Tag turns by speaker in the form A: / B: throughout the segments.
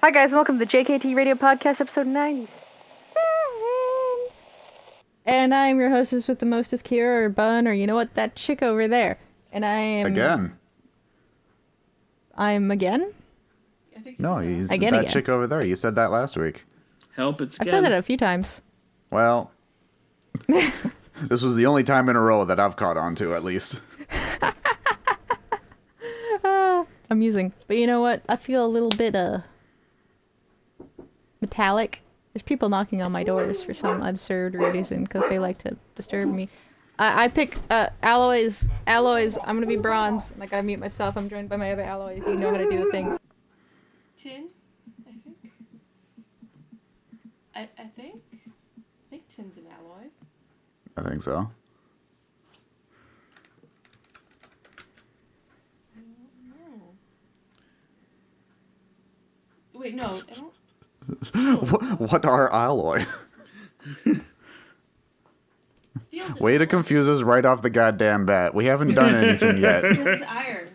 A: Hi guys, and welcome to the JKT Radio Podcast, episode 97. And I'm your hostess with the mostest, Kira, or Bun, or you know what, that chick over there. And I am...
B: Again.
A: I'm again?
B: No, he's
A: again.
B: that chick over there. You said that last week.
C: Help, it's
A: I've said that a few times.
B: Well, this was the only time in a row that I've caught on to, at least.
A: Amusing. But you know what? I feel a little bit, metallic. There's people knocking on my doors for some absurd reason, because they like to disturb me. I pick, alloys. Alloys, I'm gonna be bronze. I gotta mute myself. I'm joined by my other alloys. You know how to do the things.
D: Tin, I think. I think tin's an alloy.
B: I think so.
D: I don't know. Wait, no, I don't.
B: What are alloy?
D: Steel's
B: Way to
D: an
B: confuse us right off the goddamn bat. We haven't done anything yet.
D: alloy. It's iron.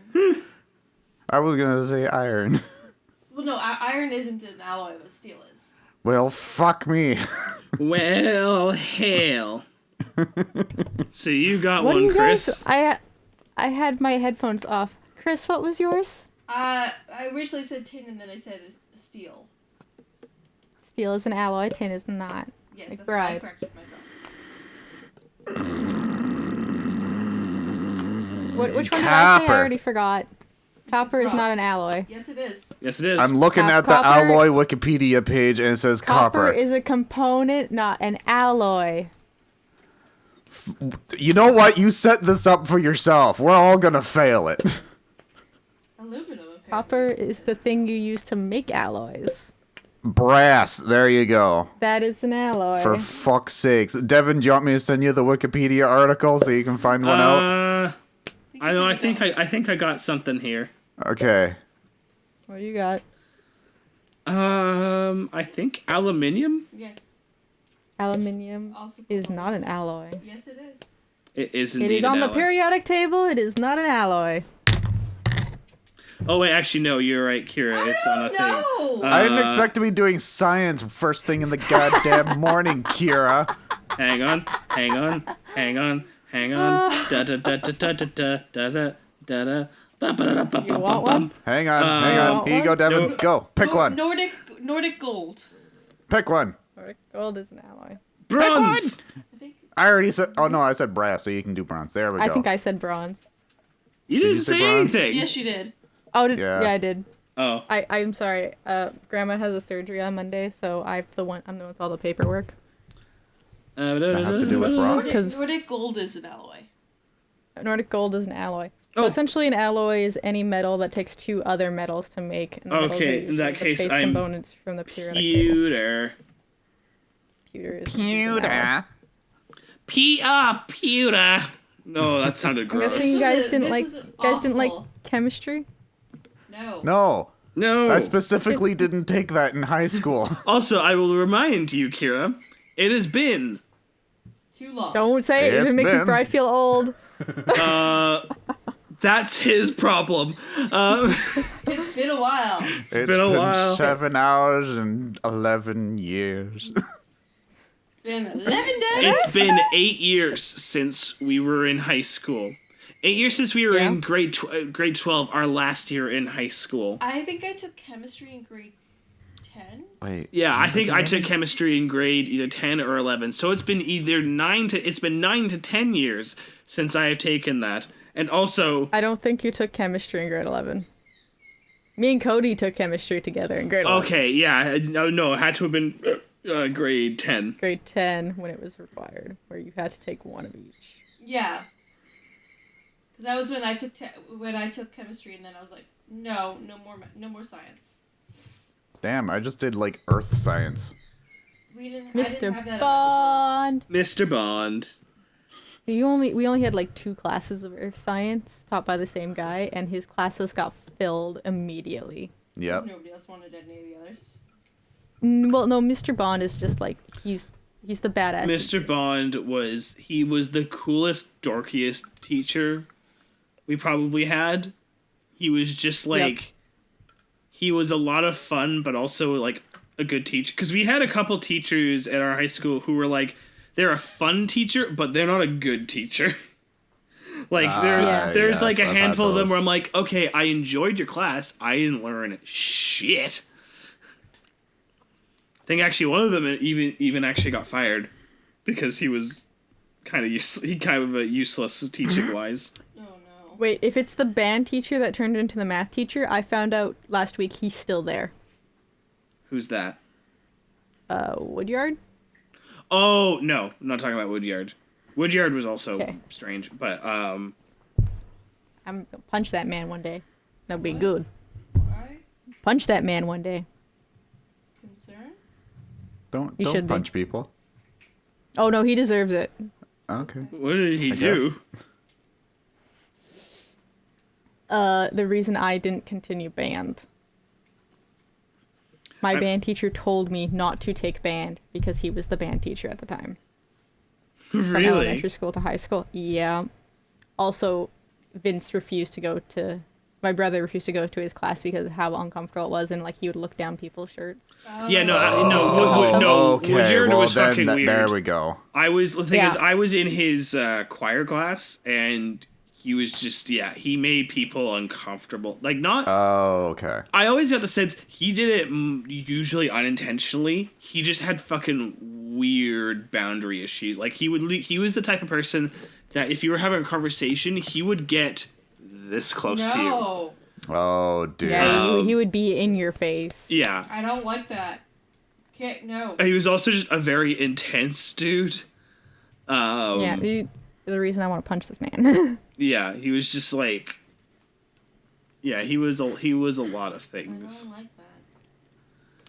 B: I was gonna say iron.
D: Well, no, iron isn't an alloy, but steel is.
B: Well, fuck me.
C: Well, hell. So you got
A: What do
C: one,
A: you
C: Chris.
A: guys... I had my headphones off. Chris, what was yours?
D: I originally said tin, and then I said steel.
A: Steel is an alloy, tin is not.
D: Yes,
A: Like
D: that's why I
A: bride.
D: corrected myself.
A: Which one did I say? I
B: Copper.
A: already forgot. Copper is not an alloy.
D: Yes, it is.
C: Yes, it is.
B: I'm looking at the
A: Copper-
B: alloy Wikipedia page and it says
A: Copper
B: copper.
A: is a component, not an alloy.
B: You know what? You set this up for yourself. We're all gonna fail it.
D: Aluminum, apparently.
A: Copper is the thing you use to make alloys.
B: Brass. There you go.
A: That is an alloy.
B: For fuck's sakes. Devin, do you want me to send you the Wikipedia article so you can find one out?
C: I know. I think I got something here.
B: Okay.
A: What do you got?
C: I think aluminium.
D: Yes.
A: Aluminium
D: Also
A: is not an alloy.
D: Yes, it is.
C: It is
A: It
C: indeed.
A: is on
C: an
A: the
C: alloy.
A: periodic table. It is not an alloy.
C: Oh wait, actually no, you're right, Kira. It's on a thing.
D: No.
B: I didn't expect to be doing science first thing in the goddamn morning, Kira.
C: Hang on. Da da da da da da da da da da.
A: You want one?
B: Hang on.
A: want
B: Here you go,
A: one?
B: Devin.
C: No.
B: Go. Pick one.
D: Nordic Gold.
B: Pick one.
A: Gold is an alloy.
C: Bronze.
D: I think.
B: I already said... Oh, no, I said brass, so you can do bronze. There we go.
A: I think I said bronze.
C: You
B: Did you
C: didn't
B: say
C: say
B: bronze?
C: anything.
D: Yes, you did.
A: Oh,
B: Yeah.
A: yeah, I did.
C: Oh.
A: I'm sorry. Grandma has a surgery on Monday, so I'm the one with all the paperwork.
B: That has to do with bronze?
D: Nordic Gold is an alloy.
A: Nordic Gold is an alloy. So
C: Oh.
A: essentially, an alloy is any metal that takes two other metals to make. And the metals
C: Okay,
A: are
C: in that
A: usually the
C: case,
A: base
C: I'm
A: components from the periodic table.
C: Pewter.
A: Pewter is an alloy.
C: Pewter. No, that sounded
A: I'm guessing
C: gross.
A: you guys
D: This
A: didn't
D: was
A: like
D: awful.
A: chemistry.
D: No.
B: No.
C: No.
B: I specifically didn't take that in high school.
C: Also, I will remind you, Kira, it has been
D: Too long.
A: Don't say it. You're
B: It's
A: gonna make
B: been.
A: Bride feel old.
C: that's his problem.
D: It's been a while.
B: It's
C: been a while.
B: 7 hours and 11 years.
D: It's been 11 days.
C: It's been 8 years since we were in high school. 8 years since we were
A: Yeah.
C: in grade 12, our last year in high school.
D: I think I took chemistry in grade 10.
B: Wait.
C: Yeah, I think I took chemistry in grade either 10 or 11. So it's been either 9 to 10 years since I have taken that. And also,
A: I don't think you took chemistry in grade 11. Me and Cody took chemistry together in grade 11.
C: okay, yeah, no, it had to have been grade 10.
A: Grade 10 when it was required, where you had to take one of each.
D: Yeah. 'Cause that was when I took chemistry, and then I was like, no more science.
B: Damn, I just did, like, earth science.
D: I didn't have
A: Mr.
D: that on my paper.
A: Bond.
C: Mr. Bond.
A: We only had like 2 classes of earth science taught by the same guy, and his classes got filled immediately.
B: Yep.
D: 'Cause nobody else wanted any of the others.
A: Well, no, Mr. Bond is just like he's the badass.
C: Mr. Bond was the coolest, dorkiest teacher we probably had. He was just like he was a lot of fun, but also like a good teacher. Because we had a couple teachers at our high school who were like, they're a fun teacher, but they're not a good teacher. Like there's like a handful of them where I'm like, okay, I enjoyed your class. I didn't learn shit. I think actually one of them even actually got fired because he was kind of useless teaching wise.
D: Oh no.
A: Wait, if it's the band teacher that turned into the math teacher, I found out last week he's still there.
C: Who's that?
A: Woodyard?
C: Oh, no. I'm not talking about Woodyard. Woodyard was also strange, but
A: I'm gonna punch that man one day. That'll be good.
D: Why?
A: Punch that man one day.
D: Concern?
B: Don't punch people.
A: Oh no, he deserves it.
B: Okay.
C: What did he do?
A: The reason I didn't continue band. My band teacher told me not to take band because he was the band teacher at the time. From
C: Really?
A: elementary school to high school. Yeah. Also, my brother refused to go to his class because of how uncomfortable it was, and like he would look down people's shirts.
C: Yeah, no.
B: Okay,
C: Woodyard
B: well,
C: was
B: then
C: fucking weird.
B: there we go.
C: The thing is, I was in his choir class, and he was just, he made people uncomfortable. Like, not...
B: Oh, okay.
C: I always got the sense he did it usually unintentionally. He just had fucking weird boundary issues. Like, he was the type of person that if you were having a conversation, he would get this close to you.
D: No.
B: Oh, dear.
A: Yeah, he would be in your face.
C: Yeah.
D: I don't like that. Can't, no.
C: And he was also just a very intense dude.
A: The reason I want to punch this man.
C: Yeah, he was just like... Yeah, he was a lot of
D: I
C: things.
D: don't like that.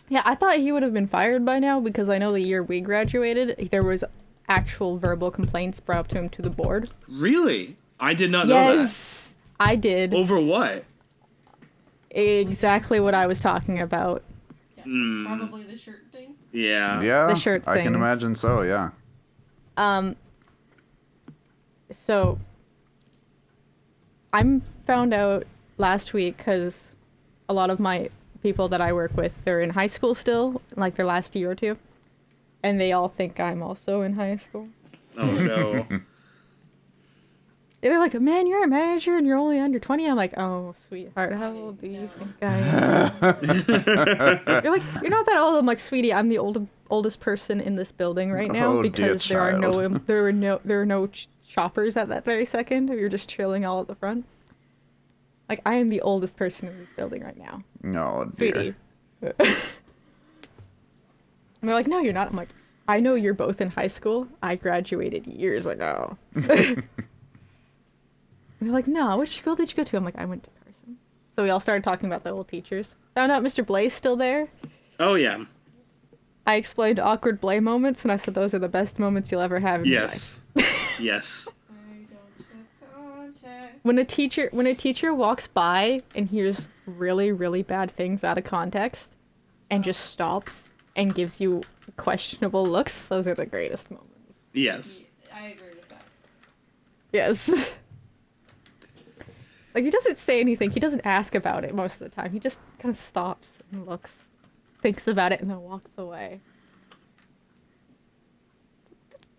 A: Yeah, I thought he would have been fired by now because I know the year we graduated, there was actual verbal complaints brought up to him to the board.
C: Really? I did not know that.
A: Yes, I did.
C: Over what?
A: Exactly what I was talking about.
D: Yeah, probably the shirt thing.
C: Yeah.
B: Yeah,
A: The shirt
B: I can
A: things.
B: imagine so, yeah.
A: So I'm found out last week because a lot of my people that I work with, they're in high school still, like their last year or two, and they all think I'm also in high school.
C: Oh, no.
A: They're like, man, you're a manager and you're only under 20. I'm like, oh, sweetheart, how old do you think I am? You're like, you're not that old. I'm like, sweetie, I'm the oldest person in this building right now
B: Oh, dear
A: because there are
B: child.
A: no shoppers at that very second. You're just chilling all at the front. Like, I am the oldest person in this building right now,
B: No, dear.
A: sweetie. And they're like, no, you're not. I'm like, I know you're both in high school. I graduated years ago. They're like, no, which school did you go to? I'm like, I went to Carson. So we all started talking about the old teachers. Found out Mr. Blay's still there.
C: Oh, yeah.
A: I explained awkward Blay moments, and I said those are the best moments you'll ever have in your life.
C: Yes. Yes.
D: I don't check contact.
A: When a teacher walks by and hears really, really bad things out of context and just stops and gives you questionable looks, those are the greatest moments.
C: Yes.
D: I agree with that.
A: Yes. Like, he doesn't say anything. He doesn't ask about it most of the time. He just kind of stops and looks, thinks about it, and then walks away.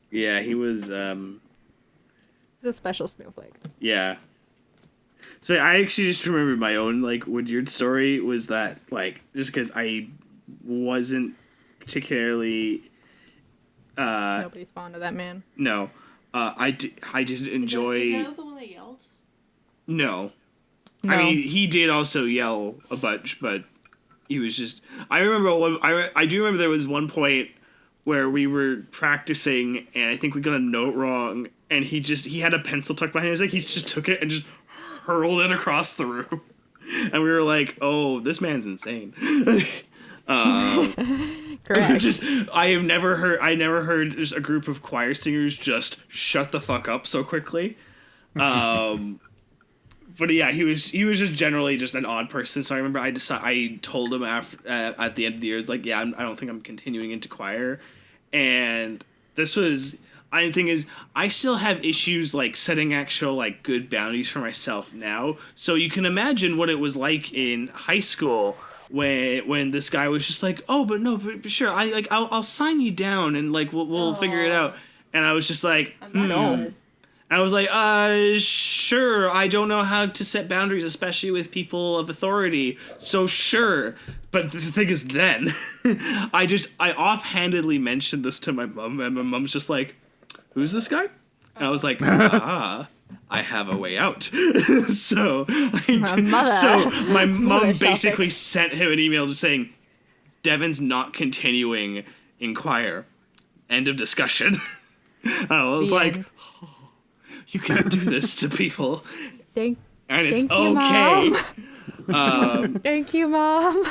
C: Yeah, he was,
A: He's a special snowflake.
C: yeah. So I actually just remembered my own, like, Woodyard story was that, like, just because I wasn't particularly,
A: Nobody's fond of that man.
C: no, I didn't enjoy...
D: Is that the one that yelled?
C: No.
A: No.
C: I mean, he did also yell a bunch, but he was just... I remember I do remember there was one point where we were practicing, and I think we got a note wrong, and he had a pencil tucked behind his neck. He just took it and just hurled it across the room. And we were like, oh, this man's insane.
A: Correct.
C: I never heard just a group of choir singers just shut the fuck up so quickly. But yeah, he was just generally just an odd person. So I remember I told him at the end of the year, it's like, yeah, I don't think I'm continuing into choir. And this was, the thing is, I still have issues like setting actual like good boundaries for myself now. So you can imagine what it was like in high school when this guy was just like, oh, but no, but sure, I'll sign you down and like we'll figure it out. And I was just like,
D: No.
C: I was like, sure, I don't know how to set boundaries, especially with people of authority. So sure. But the thing is then, I offhandedly mentioned this to my mom, and my mom's just like, who's this guy? And I was like, I have a way out. So my mom basically sent him an email just saying, Devin's not continuing in choir. End of discussion. I was like, you can't do this to people.
A: Thank
C: it's
A: you,
C: okay.
A: Mom. Thank you, Mom.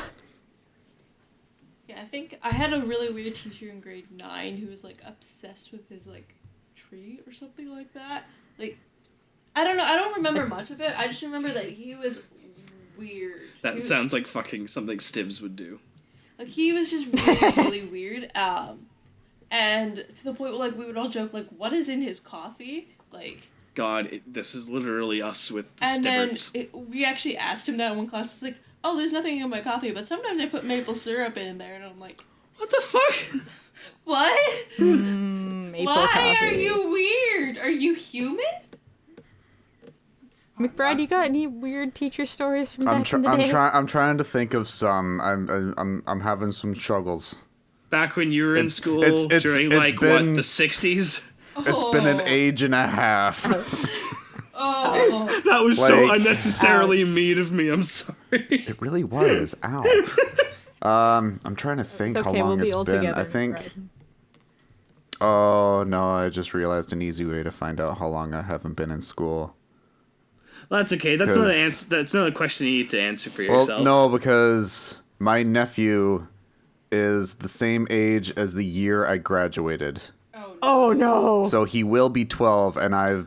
D: Yeah, I think I had a really weird teacher in grade 9 who was like obsessed with his like tree or something like that. Like, I don't know. I don't remember much of it. I just remember that he was weird.
C: That sounds like fucking something Stivs would do.
D: Like, he was just really, really weird. And to the point where, like, we would all joke, like, what is in his coffee? Like...
C: God, this is literally us with
D: and
C: Stibbers.
D: Then we actually asked him that in one class. It's like, oh, there's nothing in my coffee, but sometimes I put maple syrup in there. And I'm like...
C: What the fuck?
D: What?
A: Maple
D: Why
A: coffee.
D: are you weird? Are you human?
A: McBride, you got any weird teacher stories from back in the day?
B: I'm trying to think of some. I'm having some struggles.
C: Back when you were in school during,
B: it's been,
C: the 60s?
B: It's been an age and a half.
D: Oh.
C: That was so unnecessarily mean of me. I'm sorry.
B: It really was. Ow. I'm trying to think how long it's been. I think...
A: McBride.
B: Oh, no, I just realized an easy way to find out how long I haven't been in school.
C: Well, that's okay. That's not an answer. That's not a question you need to answer for yourself.
B: Well, no, because my nephew is the same age as the year I graduated.
A: Oh no.
B: So he will be 12, and I've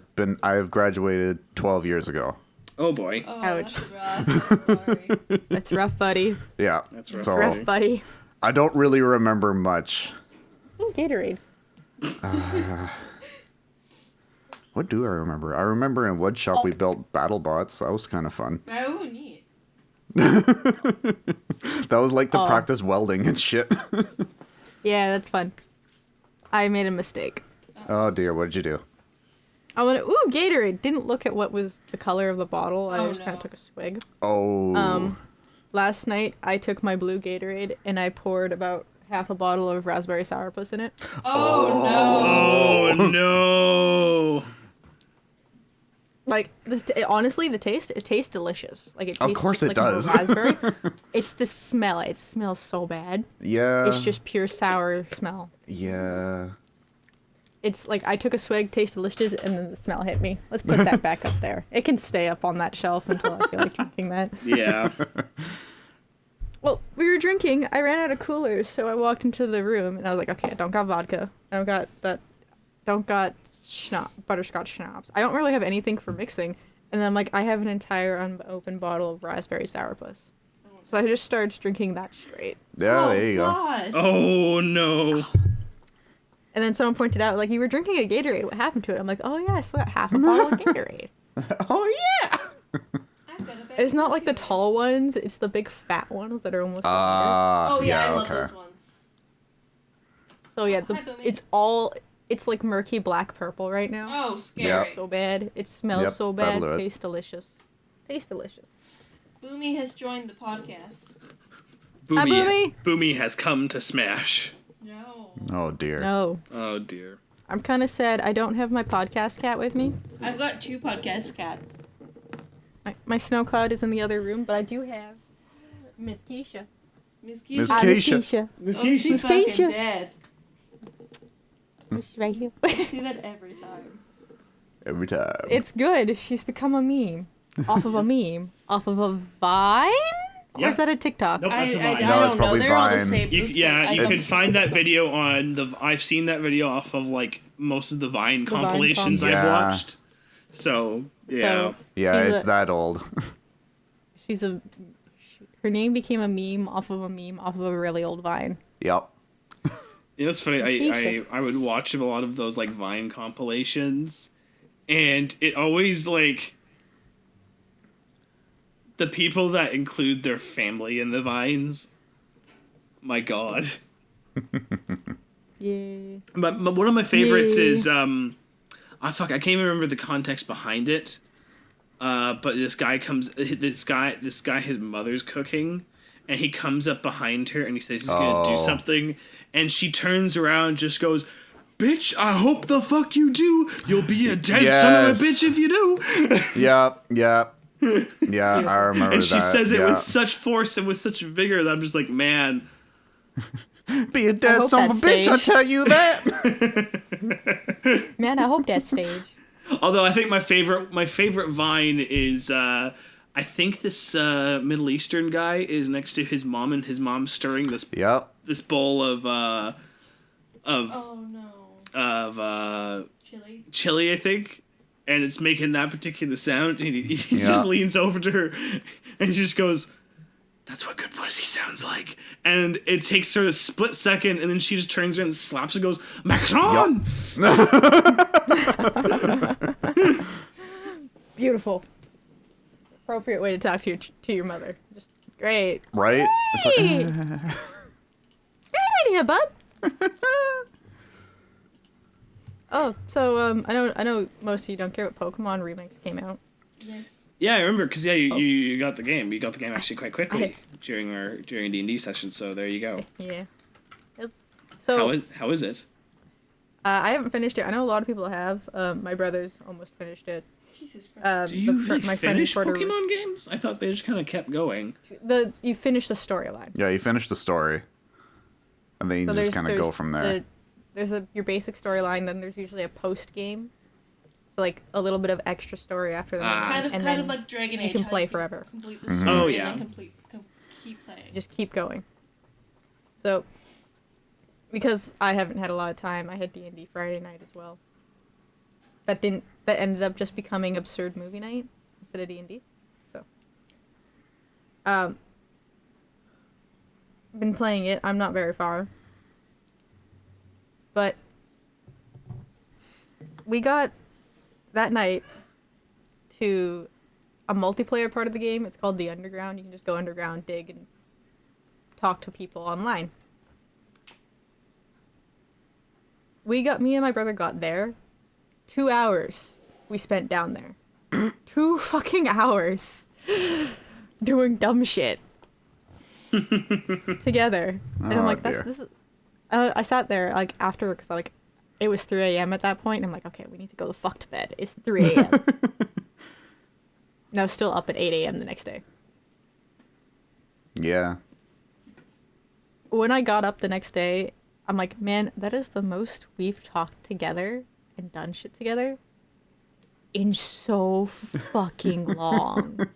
B: graduated 12 years ago.
C: Oh boy.
D: Oh,
A: ouch.
D: That's rough. I'm sorry.
A: That's rough, buddy.
B: Yeah.
C: That's rough.
B: So
A: Rough, buddy.
B: I don't really remember much.
A: Ooh, Gatorade.
B: What do I remember? I remember in Woodshop we built battle bots. That was kind of fun.
D: Oh, neat.
B: That was like to practice welding and shit.
A: Yeah, that's fun. I made a mistake.
B: Oh dear, what did you do?
A: I went, ooh, Gatorade. Didn't look at what was the color of the bottle. I just kind
D: no.
A: of took a swig.
B: Oh.
A: Last night, I took my blue Gatorade and I poured about half a bottle of raspberry sourpuss in it.
D: Oh, no.
C: Oh no.
A: Like, honestly, it tastes delicious. Like, it tastes
B: Of course
A: just
B: it
A: like
B: does.
A: raspberry. It's the smell. It smells so bad.
B: Yeah.
A: It's just pure sour smell.
B: Yeah.
A: It's like I took a swig, tasted delicious, and then the smell hit me. Let's put that back up there. It can stay up on that shelf until I feel like drinking that.
C: Yeah.
A: Well, we were drinking. I ran out of coolers, so I walked into the room and I was like, okay, I don't got vodka. I don't got that. Don't got butterscotch schnapps. I don't really have anything for mixing. And then I'm like, I have an entire unopened bottle of raspberry sourpuss. So I just started drinking that straight.
B: Yeah, there you go.
D: God.
C: Oh no.
A: And then someone pointed out, like, you were drinking a Gatorade. What happened to it? I'm like, oh yeah, I still got half a bottle of Gatorade.
B: Oh yeah.
A: It's not like the tall ones. It's the big fat ones that are almost.
D: Oh, yeah, I love
B: okay.
D: those ones.
A: So yeah,
D: Hi, Boomy.
A: it's like murky black purple right now.
D: Oh, scary.
B: Yeah.
A: So bad. It smells
B: Yep,
A: so bad.
B: that'll do it.
A: Tastes delicious. Tastes delicious.
D: Boomy has joined the podcast.
A: Hi, Boomy.
C: Boomy has come to smash.
D: No.
B: Oh dear.
A: No,
C: Oh dear.
A: I'm kind of sad. I don't have my podcast cat with me.
D: I've got 2 podcast cats.
A: My snow cloud is in the other room, but I do have Miss Keisha.
D: Miss
B: Miss
D: Keisha.
A: Miss
B: Keisha.
A: Keisha.
D: Oh, she's
A: Miss
D: fucking
A: Keisha.
D: dead.
A: She's right here.
D: I see that every time.
B: Every time.
A: It's good. She's become a meme. Off of a meme. Off of a Vine?
C: Yeah.
A: Or is that a TikTok?
C: Nope,
D: I
C: that's a
D: I
C: Vine.
B: No,
D: don't
B: it's
D: know.
B: probably
D: They're all the
B: Vine.
D: same.
C: You,
D: Oops,
C: yeah,
D: I
C: you
D: don't
C: can
D: see
C: find
D: it.
C: that video on the. I've seen that video off of like most of the Vine
A: Vine
C: compilations
B: comp.
C: I've
B: Yeah.
C: watched. So yeah.
A: So,
B: Yeah,
A: she's
B: it's that old.
A: her name became a meme off of a really old Vine.
B: Yep.
C: Yeah, that's funny.
A: Keisha.
C: I would watch a lot of those like Vine compilations, and it always like the people that include their family in the vines. My God.
A: Yeah.
C: But one of my favorites
A: Yeah.
C: is I can't even remember the context behind it. But this guy, his mother's cooking, and he comes up behind her and he says he's gonna do something, and she turns around and just goes, "Bitch, I hope the fuck you do. You'll be a dead son of a bitch if you do."
B: Yeah, I remember that.
C: And she says it
B: yeah.
C: with such force and with such vigor that I'm just like, man.
B: Be a dead
A: hope
B: son of a
A: that's
B: bitch, I
A: staged.
B: tell you that.
A: Man, I hope that's staged.
C: Although I think my favorite vine is I think this Middle Eastern guy is next to his mom, and his mom stirring this
B: Yep.
C: this bowl of
D: Oh no. Chili.
C: chili, I think, and it's making that particular sound, and he
B: Yeah.
C: just leans over to her and he just goes, "That's what good pussy sounds like." And it takes her a split second, and then she just turns around and slaps and goes, "Macron!"
A: Beautiful. Appropriate way to talk to your mother. Just great.
B: Right? It's like-
A: Hey! Great idea, bud. Oh, so I know most of you don't care what Pokemon remakes came out.
D: Yes.
C: Yeah, I remember, because you got the game. You got the game actually quite quickly
A: I-
C: during D&D session. So there you go.
A: Yeah. So
C: How is it?
A: I haven't finished it. I know a lot of people have. My brother's almost finished it.
D: Jesus Christ.
C: Do you
A: my friend in
C: finish
A: Puerto
C: Pokemon games? I thought they just kind of kept going.
A: You finish the storyline.
B: yeah, you finish the story. And then you
A: So
B: just kind of go from there.
A: There's your basic storyline, then there's usually a post game. So like a little bit of extra story after the main game,
D: kind
A: and
D: of like Dragon Age.
A: you can
D: how
A: play forever.
D: Complete the
B: Mhm.
D: story
C: Oh,
D: and
C: yeah.
D: then keep playing.
A: Just keep going. So because I haven't had a lot of time, I had D&D Friday night as well. That ended up just becoming absurd movie night instead of D&D. So been playing it. I'm not very far. But we got that night to a multiplayer part of the game. It's called the Underground. You can just go underground, dig, and talk to people online. Me and my brother got there. 2 hours we spent down there. 2 fucking hours doing dumb shit together. And I'm
B: Oh,
A: like,
B: dear.
A: this is. I sat there like after because it was 3 a.m. at that point. And I'm like, okay, we need to go the fuck to bed. It's 3 a.m. And I was still up at 8 a.m. the next day.
B: Yeah.
A: When I got up the next day, I'm like, man, that is the most we've talked together and done shit together in so fucking long.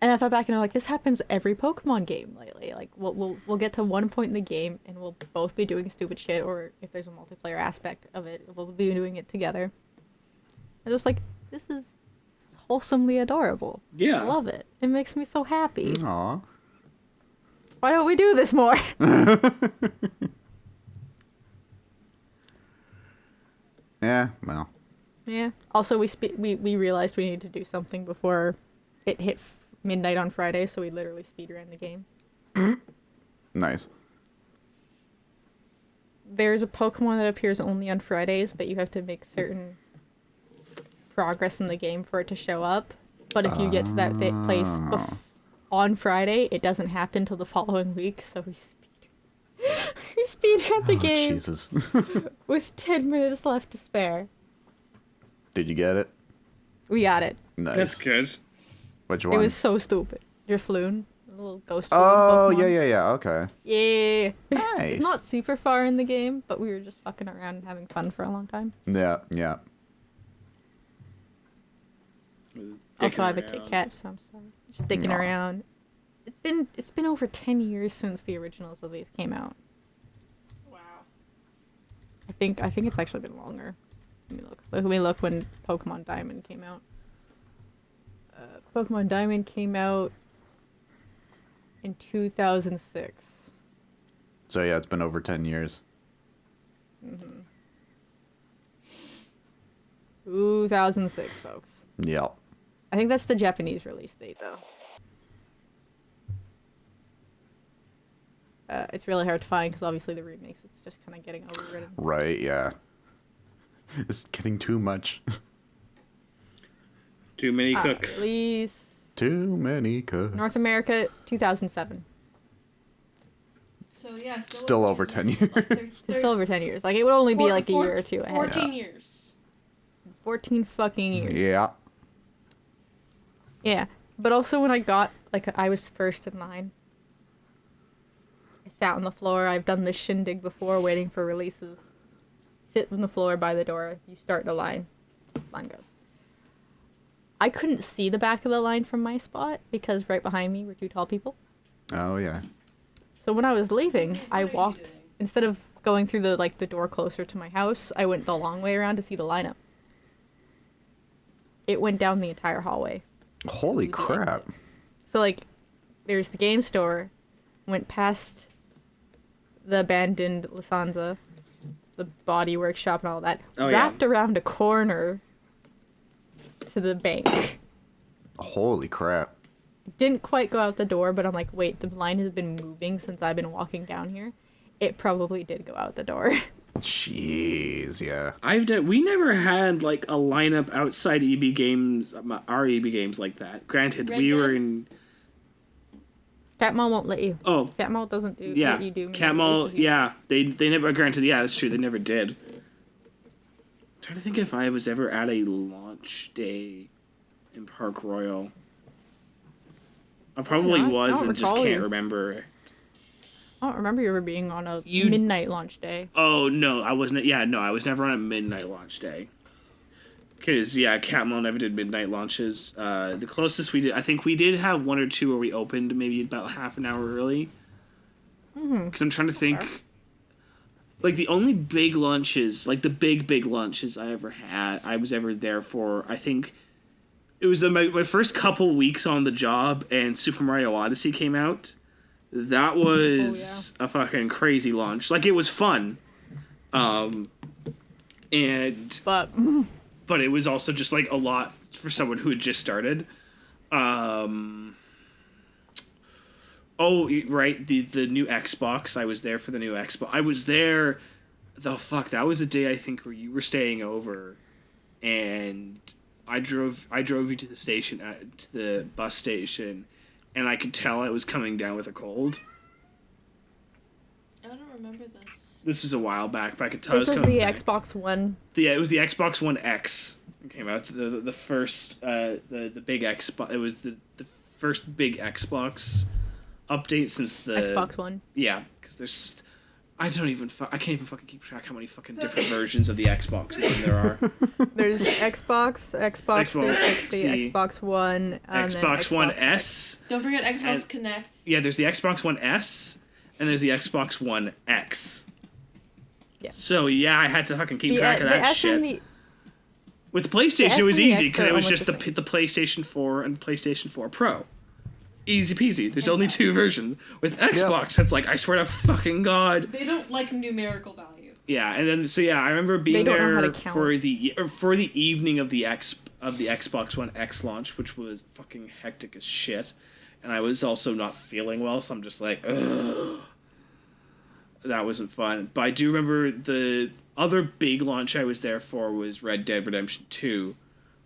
A: And I thought back and I'm like, this happens every Pokemon game lately. Like, we'll get to one point in the game and we'll both be doing stupid shit, or if there's a multiplayer aspect of it, we'll be doing it together. I'm just like, this is wholesomely adorable.
C: Yeah.
A: I love it. It makes me so happy.
B: Aw.
A: Why don't we do this more?
B: Yeah, well.
A: Yeah. Also, we realized we needed to do something before it hit midnight on Friday, so we literally speedran the game.
B: Nice.
A: There's a Pokemon that appears only on Fridays, but you have to make certain progress in the game for it to show up. But if you get to that place on Friday, it doesn't happen till the following week, so we speedran the
B: Oh,
A: game
B: Jesus.
A: with 10 minutes left to spare.
B: Did you get it?
A: We got it.
B: Nice.
C: That's good.
B: Which one?
A: It was so stupid. Drifloon, a little ghost.
B: Oh,
A: Pokemon.
B: yeah. Okay.
A: Yeah.
B: Nice.
A: It's not super far in the game, but we were just fucking around and having fun for a long time.
B: Yeah.
A: Also, I have a Kit Kat, so I'm sorry. Just dicking
B: Aw.
A: around. It's been over 10 years since the originals of these came out.
D: Wow.
A: I think it's actually been longer. Let me look when Pokemon Diamond came out. Pokemon Diamond came out in 2006.
B: So yeah, it's been over 10 years.
A: 2006, folks.
B: Yeah.
A: I think that's the Japanese release date, though. It's really hard to find because obviously the remakes, it's just kind of getting overridden.
B: Right, yeah. It's getting too much.
C: Too many cooks.
A: Release.
B: Too many cooks.
A: North America, 2007.
D: So yeah,
B: Still over 10 years.
D: Like,
A: It's still over 10 years. Like, it would only be like a year or two ahead.
D: 14 years.
A: 14 fucking years.
B: Yeah.
A: Yeah. But also when I got, like, I was first in line. I sat on the floor. I've done this shindig before, waiting for releases. Sit on the floor by the door. You start the line. Line goes. I couldn't see the back of the line from my spot because right behind me were two tall people.
B: Oh, yeah.
A: So when I was leaving, I walked, instead of going through the door closer to my house, I went the long way around to see the lineup. It went down the entire hallway.
B: Holy crap.
A: So, like, there's the game store, went past the abandoned Lisanza, the body workshop and all that, wrapped around a corner to the bank.
B: Holy crap.
A: Didn't quite go out the door, but I'm like, wait, the line has been moving since I've been walking down here. It probably did go out the door.
B: Jeez, yeah.
C: We never had like a lineup outside EB games, our EB games like that. Granted, we were in.
A: Cat Mall won't let you.
C: Oh,
A: Cat Mall doesn't do.
C: yeah.
A: Let you do
C: Cat Mall, yeah. They never. Granted, yeah, that's true. They never did. I'm trying to think if I was ever at a launch day in Park Royal. I probably was and just can't remember.
A: I don't remember you ever being on a midnight launch day.
C: Oh, no, I wasn't. Yeah, no, I was never on a midnight launch day. Because, yeah, Cat Mall never did midnight launches. The closest we did, I think we did have one or two where we opened maybe about half an hour early. Because I'm trying to think. Like, the only big lunches, like the big lunches I ever had, I was ever there for, I think it was my first couple weeks on the job and Super Mario Odyssey came out. That was a fucking crazy launch. Like, it was fun. But it was also just like a lot for someone who had just started. Oh, right, the new Xbox. I was there for the new Xbox. I was there. That was a day I think where you were staying over, and I drove you to the station, to the bus station, and I could tell I was coming down with a cold.
D: I don't remember this.
C: This was a while back, but I could tell.
A: This was the Xbox One.
C: Yeah, it was the Xbox One X. It came out the first the big Xbox. It was the first big Xbox update since the
A: Xbox One.
C: Yeah, because there's. I can't even fucking keep track how many fucking different versions of the Xbox One there are.
A: There's Xbox 360, Xbox One,
C: Xbox One S.
D: Don't forget Xbox Connect.
C: Yeah, there's the Xbox One S, and there's the Xbox One X.
A: Yeah.
C: So yeah, I had to fucking keep track of that shit. With the PlayStation, it was easy because it was just the PlayStation 4 and PlayStation 4 Pro. Easy peasy. There's only two versions. With Xbox, it's like, I swear to fucking God.
D: They don't like numerical value.
C: Yeah, and then I remember being there for the evening of the Xbox One X launch, which was fucking hectic as shit, and I was also not feeling well, so I'm just like, ugh. That wasn't fun. But I do remember the other big launch I was there for was Red Dead Redemption 2,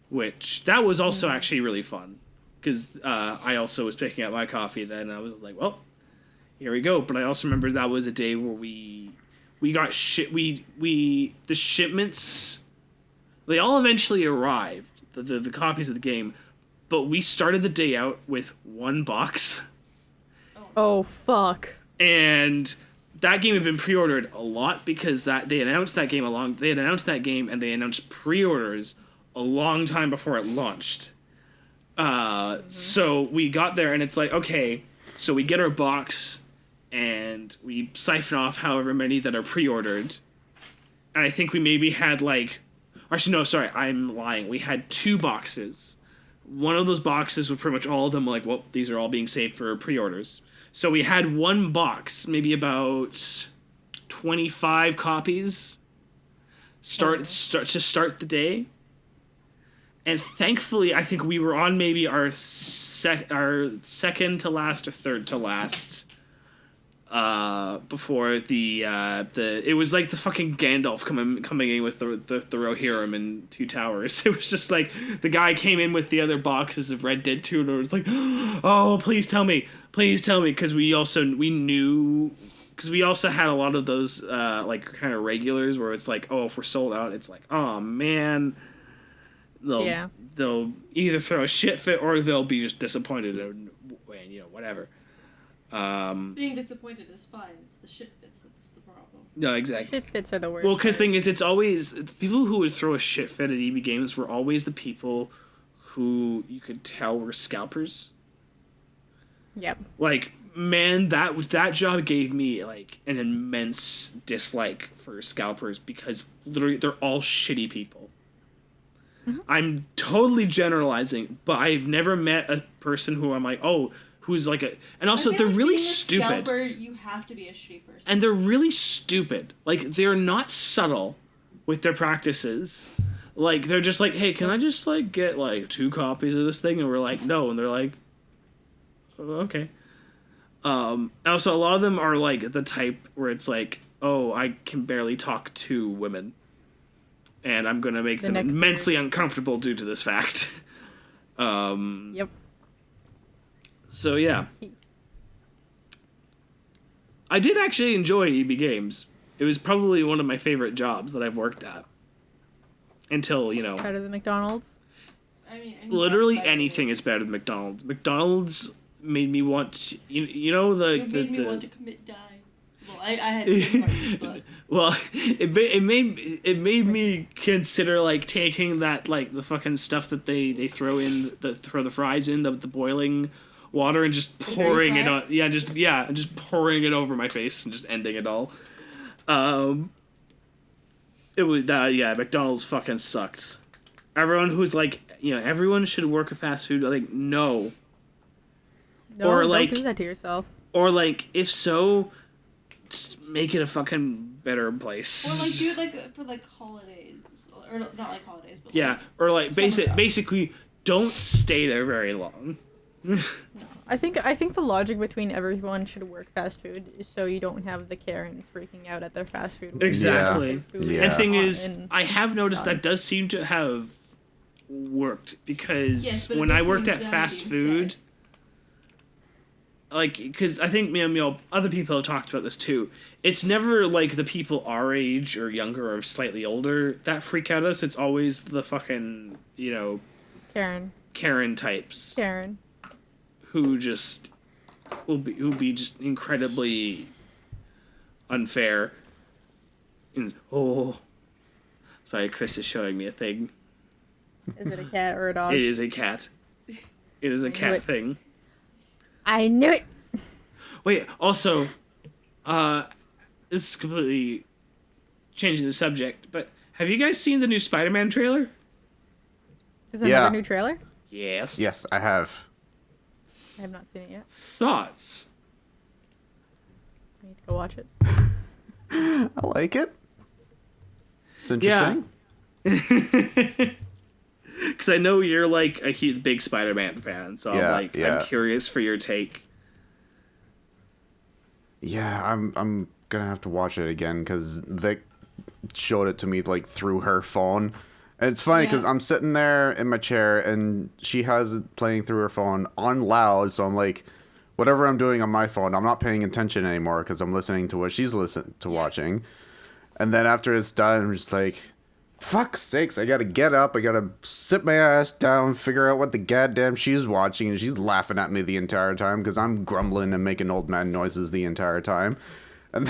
C: which that was also actually really fun. Because I also was picking up my coffee then, and I was like, well, here we go. But I also remember that was a day where we got the shipments, they all eventually arrived, the copies of the game, but we started the day out with one box.
A: Oh, fuck.
C: And that game had been pre-ordered a lot because they announced that game and they announced pre-orders a long time before it launched. So we got there and it's like, okay, so we get our box and we siphon off however many that are pre-ordered. And I think we maybe had actually, no, sorry, I'm lying. We had two boxes. One of those boxes was pretty much all of them like, well, these are all being saved for pre-orders. So we had one box, maybe about 25 copies to start the day. And thankfully, I think we were on maybe our second to last or third to last. Before it was like the fucking Gandalf coming in with the Rohirrim and Two Towers. It was just like the guy came in with the other boxes of Red Dead 2 and it was like, oh, please tell me, because we also had a lot of those like kind of regulars where it's like, oh, if we're sold out, it's like, oh man, they'll either throw a shit fit or they'll be just disappointed and whatever.
D: Being disappointed is fine. It's the shit fits that's the problem.
C: No, exactly.
A: Shit fits are the worst.
C: Well, because
A: part.
C: thing is, it's always the people who would throw a shit fit at EB Games were always the people who you could tell were scalpers.
A: Yep.
C: Like, man, that job gave me like an immense dislike for scalpers because literally they're all shitty people. Mm-hmm. I'm totally generalizing, but I've never met a person who I'm like, oh, who's like a, and also they're really stupid.
D: Scalper, you have to be a shitty person.
C: And they're really stupid. Like, they're not subtle with their practices. Like, they're just like, hey, can I just like get like 2 copies of this thing? And we're like, no. And they're like, oh, okay. Also, a lot of them are like the type where it's like, oh, I can barely talk to women, and I'm gonna make them immensely uncomfortable due to this fact.
A: Yep.
C: So yeah, I did actually enjoy EB Games. It was probably one of my favorite jobs that I've worked at. Until,
A: Better than McDonald's?
D: I mean,
C: literally anything is better than McDonald's. McDonald's made me want to,
D: It made me want to commit die. Well, I had to parties, but...
C: Well, it made me consider like taking that like the fucking stuff that they throw the fries in the boiling water and just pouring it on just pouring it over my face and just ending it all. It was McDonald's fucking sucked. Everyone who's like, everyone should work at fast food, like, no.
A: No,
C: or
A: don't
C: like
A: do that to yourself.
C: Or like, if so, just make it a fucking better place.
D: Or like do it like for like holidays, or not like holidays, but
C: yeah,
D: like
C: or like basically don't stay there very long.
A: No. I think the logic between everyone should work fast food is so you don't have the Karens freaking out at their fast food.
C: Exactly.
B: Yeah.
C: And the thing is, I have noticed that does seem to have worked because when I worked at fast food, like, because I think other people have talked about this too. It's never like the people our age or younger or slightly older that freak out us. It's always the fucking Karen types.
A: Karen.
C: Who just will be just incredibly unfair. And sorry, Chris is showing me a thing.
A: Is it a cat or a dog?
C: It is a cat. It is a cat thing.
A: I knew it.
C: Wait, also, this is completely changing the subject, but have you guys seen the new SpiderMan trailer?
A: Is there another new trailer?
C: Yes.
B: Yes, I have.
A: I have not seen it yet.
C: Thoughts?
A: I need to go watch it.
B: I like it. It's interesting.
C: Because I know you're like a huge, big Spider-Man fan, so I'm curious for your take.
B: Yeah, I'm gonna have to watch it again because Vic showed it to me like through her phone. And it's funny because I'm sitting there in my chair and she has it playing through her phone on loud. So I'm like, whatever I'm doing on my phone, I'm not paying attention anymore because I'm listening to what she's watching. And then after it's done, I'm just like, fuck's sakes, I gotta get up. I gotta sit my ass down, figure out what the goddamn she's watching. And she's laughing at me the entire time because I'm grumbling and making old man noises the entire time. And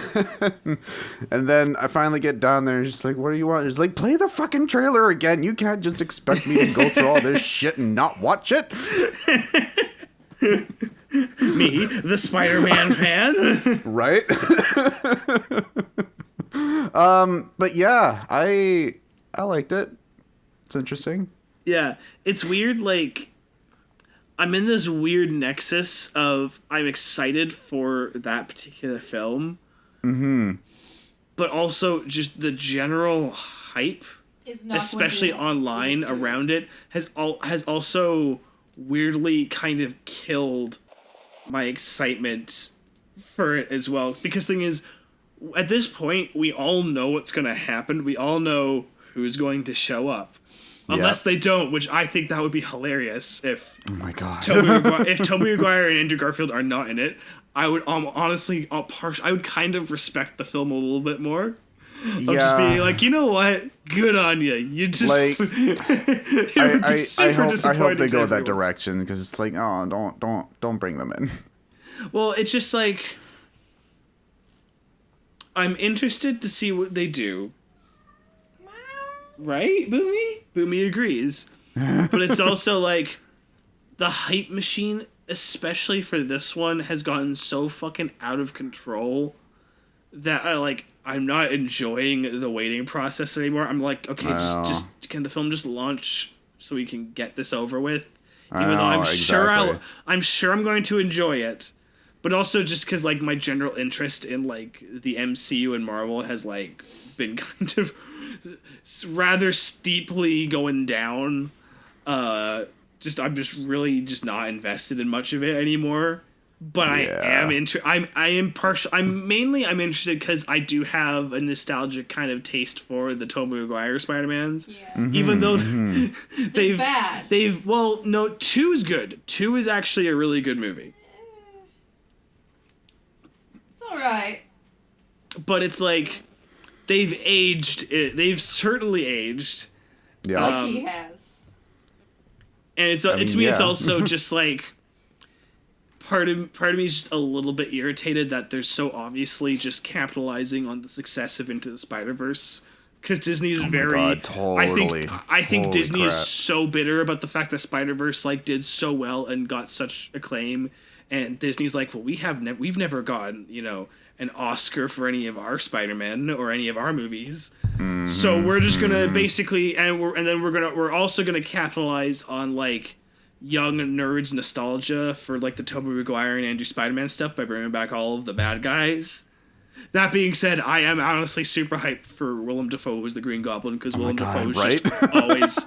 B: then I finally get down there and she's like, what do you want? She's like, play the fucking trailer again. You can't just expect me to go through all this shit and not watch it.
C: Me, the Spider-Man fan.
B: Right? But yeah, I liked it. It's interesting.
C: Yeah, it's weird, like, I'm in this weird nexus of I'm excited for that particular film. Mm-hmm. But also just the general hype
D: Is not
C: especially
D: going to
C: online
D: do it.
C: around it, has also weirdly kind of killed my excitement for it as well. Because the thing is, at this point, we all know what's going to happen. We all know who's going to show up. Unless they don't, which I think that would be hilarious if
B: Oh my god.
C: if Tobey Maguire and Andrew Garfield are not in it. I would honestly, I would kind of respect the film a little bit more. Of just being like, you know what? Good on you. You just
B: Like, I hope they go that
C: direction.
B: direction, because it's like, oh, don't bring them in.
C: Well, it's just like, I'm interested to see what they do. Right, Boomy? Boomy agrees. But it's also like, the hype machine, especially for this one, has gotten so fucking out of control that I'm not enjoying the waiting process anymore. I'm like, okay, just can the film just launch so we can get this over with? Even though I'm sure I'm going to enjoy it. But also just because, like, my general interest in, like, the MCU and Marvel has, like, been kind of rather steeply going down. I'm just really just not invested in much of it anymore. But I am I'm interested because I do have a nostalgic kind of taste for the Tobey Maguire Spider-Mans.
D: Yeah.
C: Even though
D: Bad.
C: 2 is good. 2 is actually a really good movie.
D: It's alright.
C: But it's like, they've certainly aged.
B: Yeah.
D: Like he has.
C: And to me, it's also just like, part of me is just a little bit irritated that they're so obviously just capitalizing on the success of Into the Spider-Verse, because Disney is
B: totally.
C: I think
B: Holy
C: Disney is
B: crap.
C: so bitter about the fact that Spider-Verse like did so well and got such acclaim, and Disney's like, well, we've never gotten, an Oscar for any of our Spider-Man or any of our movies. So we're just gonna basically, we're also gonna capitalize on, like, young nerds nostalgia for, like, the Tobey Maguire and Andrew Spider-Man stuff by bringing back all of the bad guys. That being said, I am honestly super hyped for Willem Dafoe as the Green Goblin, because Willem Dafoe is just always.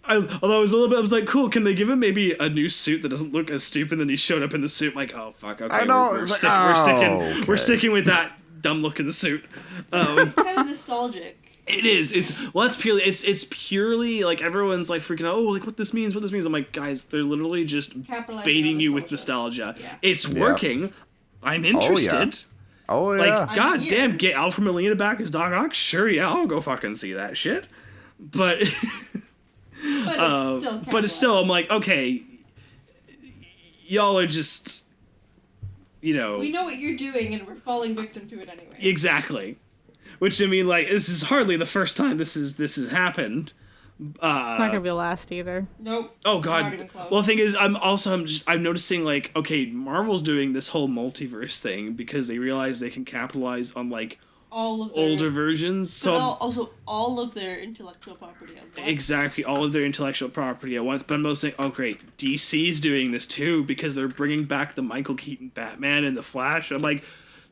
C: Although I was like, cool, can they give him maybe a new suit that doesn't look as stupid? And then he showed up in the suit, I'm like, oh fuck, okay,
B: I know,
C: we're sticking with that dumb look in the suit.
D: It's kind of nostalgic.
C: It is. It's purely like, everyone's like freaking out. Oh, like what this means. I'm like, guys, they're literally just
D: Capitalizing
C: baiting
D: on
C: you with
D: nostalgia.
C: nostalgia.
D: Yeah.
C: It's working. I'm interested.
B: Oh yeah.
C: Like, god
D: here.
C: damn, get Alfred Molina back as Doc Ock. Sure, yeah, I'll go fucking see that shit. But
D: But it's still
C: I'm like, okay, y'all are just,
D: we know what you're doing and we're falling victim to it anyway.
C: exactly. Which, I mean, like, this is hardly the first time this has happened.
A: It's not gonna be the last either.
D: Nope.
C: Oh
D: Not
C: god.
D: even close.
C: Well, the thing is, I'm noticing, like, okay, Marvel's doing this whole multiverse thing because they realize they can capitalize on, like,
D: all of their,
C: older versions.
D: but
C: So
D: also all of their intellectual property at once.
C: exactly, all of their intellectual property at once. But I'm also saying, oh great, DC's doing this too because they're bringing back the Michael Keaton Batman and the Flash. I'm like,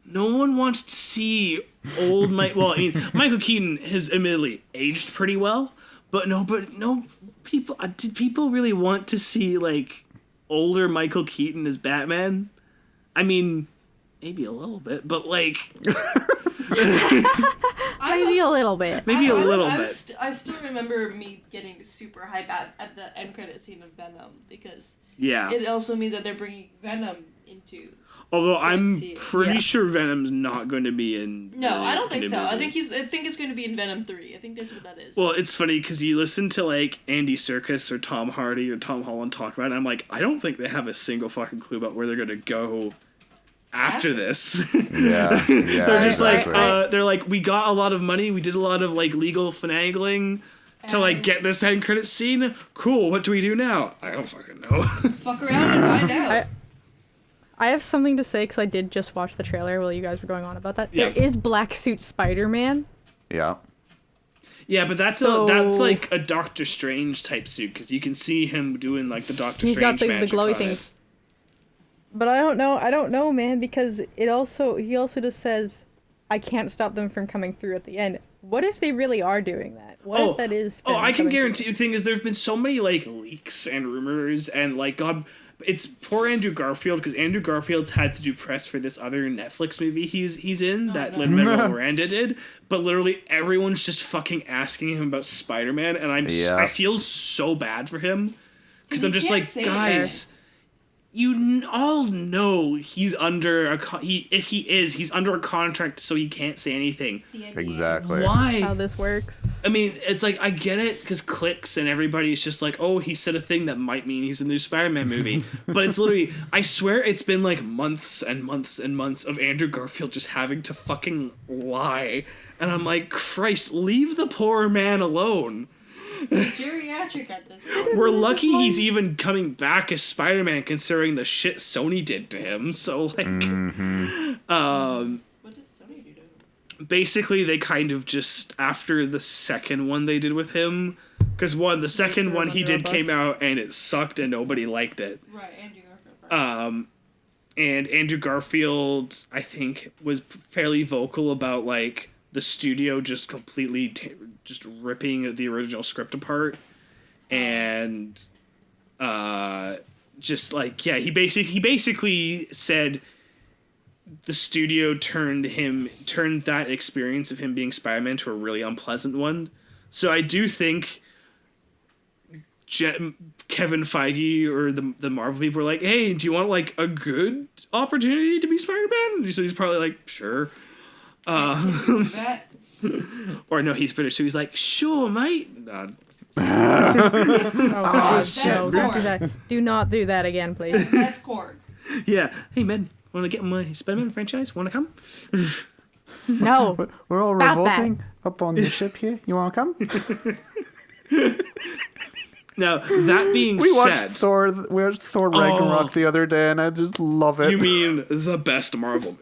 C: no one wants to see old Well, I mean, Michael Keaton has admittedly aged pretty well, but no people. Did people really want to see, like, older Michael Keaton as Batman? I mean, maybe a little bit, but, like.
A: Maybe a little bit.
D: I still remember me getting super hype at the end credit scene of Venom, because
C: Yeah.
D: it also means that they're bringing Venom into.
C: Although I'm
D: MCU.
C: pretty sure Venom's not going to be in.
D: No, I don't think
C: in
D: so.
C: a
D: I
C: movie.
D: think it's going to be in Venom 3. I think that's what that is.
C: Well, it's funny because you listen to, like, Andy Serkis or Tom Hardy or Tom Holland talk about it, and I'm like, I don't think they have a single fucking clue about where they're going to go after this.
B: Yeah.
C: They're just
B: exactly.
C: like, they're like, we got a lot of money, we did a lot of, like, legal finagling to, like,
D: And-
C: get this end credit scene. Cool, what do we do now? I don't fucking know.
D: Fuck around and find out.
A: I have something to say because I did just watch the trailer while you guys were going on about that.
C: Yeah.
A: There is Black Suit Spider-Man.
B: Yeah.
C: Yeah, but that's
A: So-
C: like a Doctor Strange type suit, because you can see him doing, like, the Doctor
A: He's got
C: Strange
A: the
C: magic
A: glowy
C: on it.
A: things. But I don't know, man, because he also just says, I can't stop them from coming through at the end. What if they really are doing that? What if that is?
C: Oh, I can
A: coming
C: guarantee you. The thing is, there's been so many like leaks and rumors, and like God, it's poor Andrew Garfield because Andrew Field's had to do press for this other Netflix movie he's in that Lin-Manuel Miranda did, but literally everyone's just fucking asking him about Spider-Man, and I feel so bad for him because I'm just like, guys. You all know he's under he's under a contract, so he can't say anything.
B: Exactly.
A: That's
C: Why?
A: how this works.
C: I mean, it's like I get it because clicks and everybody's just like, oh, he said a thing that might mean he's in the new Spider-Man movie, but it's literally, I swear, it's been like months and months and months of Andrew Garfield just having to fucking lie, and I'm like, Christ, leave the poor man alone.
D: Geriatric at this point.
C: We're lucky he's even coming back as Spider-Man considering the shit Sony did to him. So like
D: What did Sony do to him?
C: Basically they kind of just after the second one they did with him, because the second one he did came out and it sucked and nobody liked it.
D: Right, Andrew Garfield.
C: And Andrew Garfield I think was fairly vocal about like the studio just completely just ripping the original script apart, and just like he basically said the studio turned that experience of him being Spider-Man to a really unpleasant one. So I do think Kevin Feige or the Marvel people were like, hey, do you want like a good opportunity to be Spider-Man? So he's probably like, sure.
D: That.
C: Or no, he's British, so he's like, sure, mate.
A: Oh God,
D: that's
A: no, don't do
D: Korg.
A: that. Do not do that again, please.
D: That's Korg.
C: Yeah. Hey, man, want to get my Spider-Man franchise? Want to come?
A: No.
B: We're all
A: Stop
B: revolting up on the ship here. You want to come?
C: Now, that being
B: We watched
C: said...
B: Thor Ragnarok the other day, and I just love it.
C: You mean the best Marvel movie?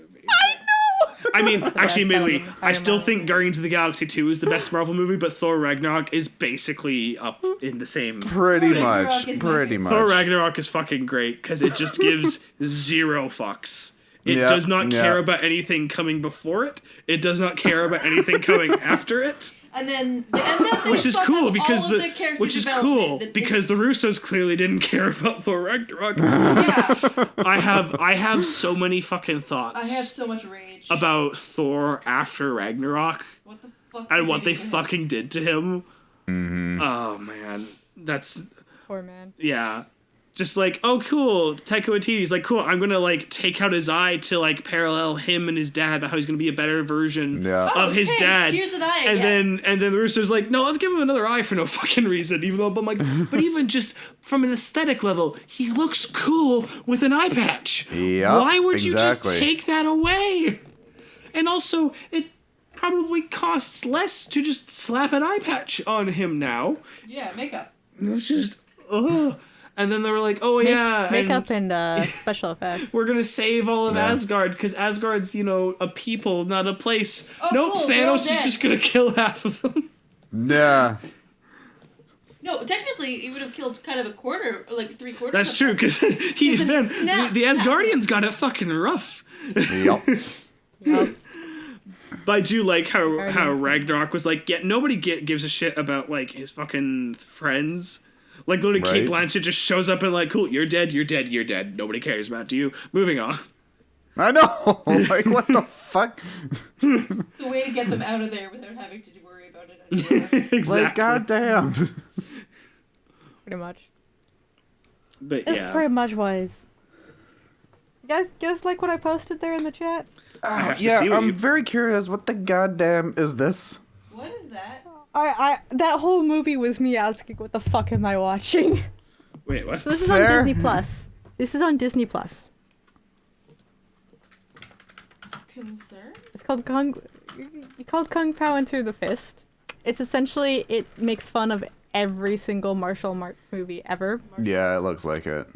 C: I mean, actually, admittedly, I still think Guardians of the Galaxy 2 is the best Marvel movie, but Thor Ragnarok is basically up in the same...
B: Pretty
D: Ragnarok
B: much.
D: is
B: Pretty
D: my
B: much.
C: Thor Ragnarok is fucking great, because it just gives zero fucks. It does not care about anything coming before it. It does not care about anything coming after it.
D: And then they
C: Which is
D: fuck
C: cool
D: up
C: because
D: all of the character
C: which is
D: development.
C: cool because the Russos clearly didn't care about Thor Ragnarok.
D: Yeah,
C: I have so many fucking thoughts.
D: I have so much rage
C: about Thor after Ragnarok
D: what the fuck
C: and
D: did
C: what they
D: do to him?
C: fucking did to him.
B: Mm-hmm.
C: Oh man, that's
A: Poor man.
C: yeah. Just like, oh cool, Taika Waititi's like, cool, I'm gonna like take out his eye to like parallel him and his dad about how he's gonna be a better version of his dad.
D: Here's an eye
C: And
D: again.
C: then the Russo's like, no, let's give him another eye for no fucking reason. Even though I'm like, but even just from an aesthetic level, he looks cool with an eye patch.
B: Yep,
C: Why would you just
B: exactly.
C: take that away? And also, it probably costs less to just slap an eye patch on him now.
D: Yeah, makeup.
C: It's just, ugh. And then they were like, oh yeah,
A: Makeup and special effects.
C: we're gonna save all of
B: Yeah.
C: Asgard because Asgard's, a people, not a place.
D: Oh,
C: nope,
D: cool, they're all
C: Thanos is
D: dead.
C: just gonna kill half of them.
B: Yeah.
D: No, technically, he would have killed kind of a quarter, like 3/4.
C: That's
D: of
C: true,
D: them.
C: because
D: Snap,
C: the
D: snap.
C: Asgardians got it fucking rough.
B: Yup.
A: Yep.
C: But I do like how
A: Guardians.
C: Ragnarok was like, nobody gives a shit about like his fucking friends. Like literally, Kate
B: Right.
C: Blanchett just shows up and like, cool, you're dead, you're dead, you're dead. Nobody cares about you. Moving on.
B: I know. Like, what the fuck?
D: It's a way to get them out of there without having to worry about it anymore.
C: Exactly.
B: Like, goddamn.
A: Pretty much.
C: But
A: That's
C: yeah.
A: pretty much wise. You guys like what I posted there in the chat?
C: I have to
B: Yeah,
C: see what
B: I'm
C: you-
B: very curious. What the goddamn is this?
D: What is that?
A: That whole movie was me asking, what the fuck am I watching?
C: Wait, what?
A: So this is
B: Fair.
A: on Disney Plus. This is on Disney Plus.
D: Concern?
A: It's called Kung Pao Enter the Fist. It's essentially, it makes fun of every single martial arts movie ever.
B: Yeah, it looks like it.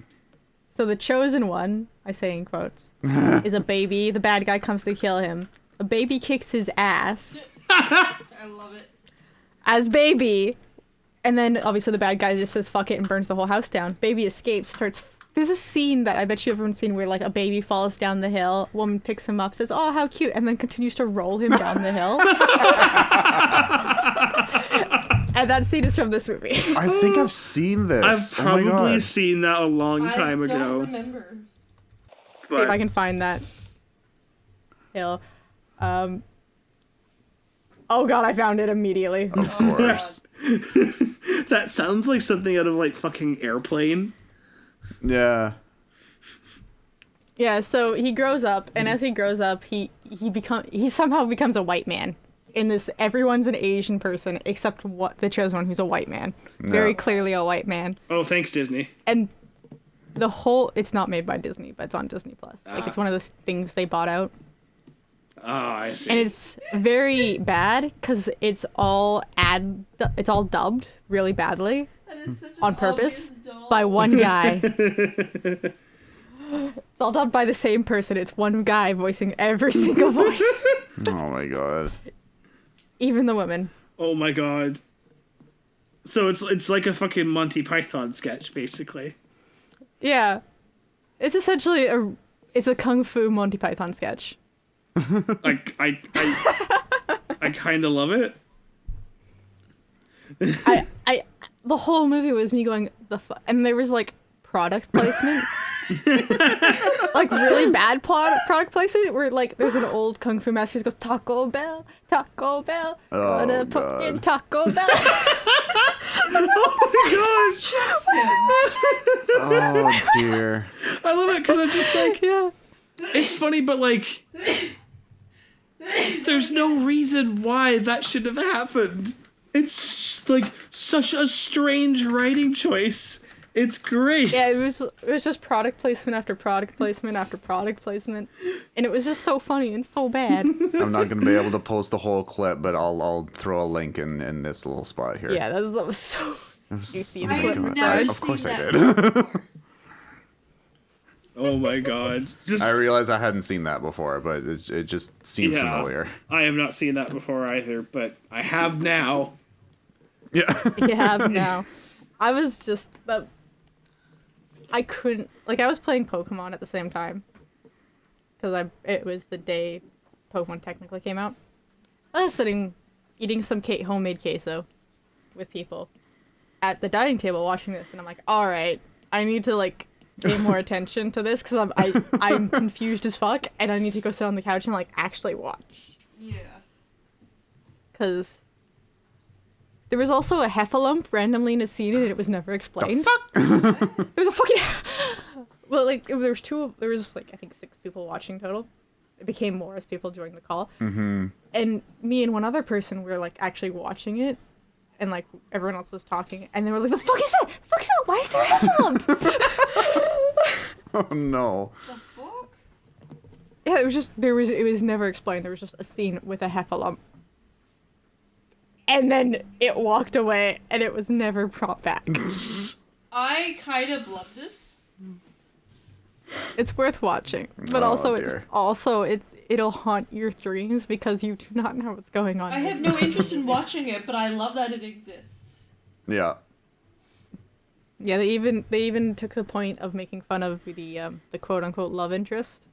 A: So the chosen one, I say in quotes, is a baby. The bad guy comes to kill him. A baby kicks his ass
D: I love it.
A: as baby. And then obviously the bad guy just says fuck it and burns the whole house down. Baby escapes, starts There's a scene that I bet you everyone's seen where like a baby falls down the hill, woman picks him up, says, "Oh, how cute," and then continues to roll him down the hill. And that scene is from this movie.
B: I think I've seen this.
C: I've
B: Oh my
C: probably
B: God.
C: seen that a long time
D: I
C: ago.
D: don't remember.
A: If I can find that hill. Oh god, I found it immediately.
B: Of course.
C: That sounds like something out of like fucking Airplane.
B: Yeah.
A: Yeah, so he grows up, and as he grows up, he somehow becomes a white man. In this, everyone's an Asian person except the chosen one, who's a white man. Very
B: Yeah.
A: clearly a white man.
C: Oh, thanks Disney.
A: And it's not made by Disney, but it's on Disney Plus. Like, it's one of those things they bought out.
C: Oh, I see.
A: And it's very bad because it's all dubbed really badly
D: That is such an
A: on purpose
D: obvious doll.
A: by one guy. It's all dubbed by the same person. It's one guy voicing every single voice,
B: Oh my God.
A: even the women.
C: Oh my god. So it's like a fucking Monty Python sketch, basically.
A: Yeah, it's essentially it's a kung fu Monty Python sketch.
C: Like I kind of love it.
A: The whole movie was me going and there was like product placement. Like really bad product placement where like there's an old kung fu master who goes Taco Bell,
B: Oh,
A: gonna put in
B: God.
A: Taco Bell.
B: Oh dear.
C: I love it because I'm just like,
A: Yeah.
C: it's funny, but like, there's no reason why that should have happened. It's like such a strange writing choice. It's great.
A: Yeah, it was just product placement after product placement after product placement, and it was just so funny and so bad.
B: I'm not gonna be able to post the whole clip, but I'll throw a link in this little spot here.
A: Yeah, that was so.
B: It was-
A: You see
B: oh
A: the
B: my
A: clip?
B: God.
D: never
B: Of
D: seen
B: course I
D: that
B: did.
D: before.
C: Oh my god. Just
B: I realized I hadn't seen that before, but it just seemed familiar.
C: I have not seen that before either, but I have now.
B: Yeah.
A: You have now. I was just I couldn't I was playing Pokemon at the same time because it was the day Pokemon technically came out. I was sitting eating some homemade queso with people at the dining table watching this, and I'm like, all right, I need to pay more attention to this because I'm confused as fuck, and I need to go sit on the couch and actually watch.
D: Yeah.
A: Because there was also a Heffalump randomly in a scene, and it was never explained. There was a fucking well, there was I think 6 people watching total. It became more as people joined the call.
B: Mm-hmm.
A: And me and one other person were actually watching it, and everyone else was talking, and they were like, "The fuck is that? The fuck is that? Why is there a Heffalump?"
B: Oh no.
D: The fuck?
A: Yeah, it was never explained. There was just a scene with a Heffalump. And then it walked away, and it was never brought back.
D: I kind of love this.
A: It's worth watching, but
B: Oh,
A: also
B: dear.
A: it'll haunt your dreams because you do not know what's going on.
D: I have no interest in watching it, but I love that it exists.
B: Yeah.
A: Yeah, they even took the point of making fun of the quote unquote love interest.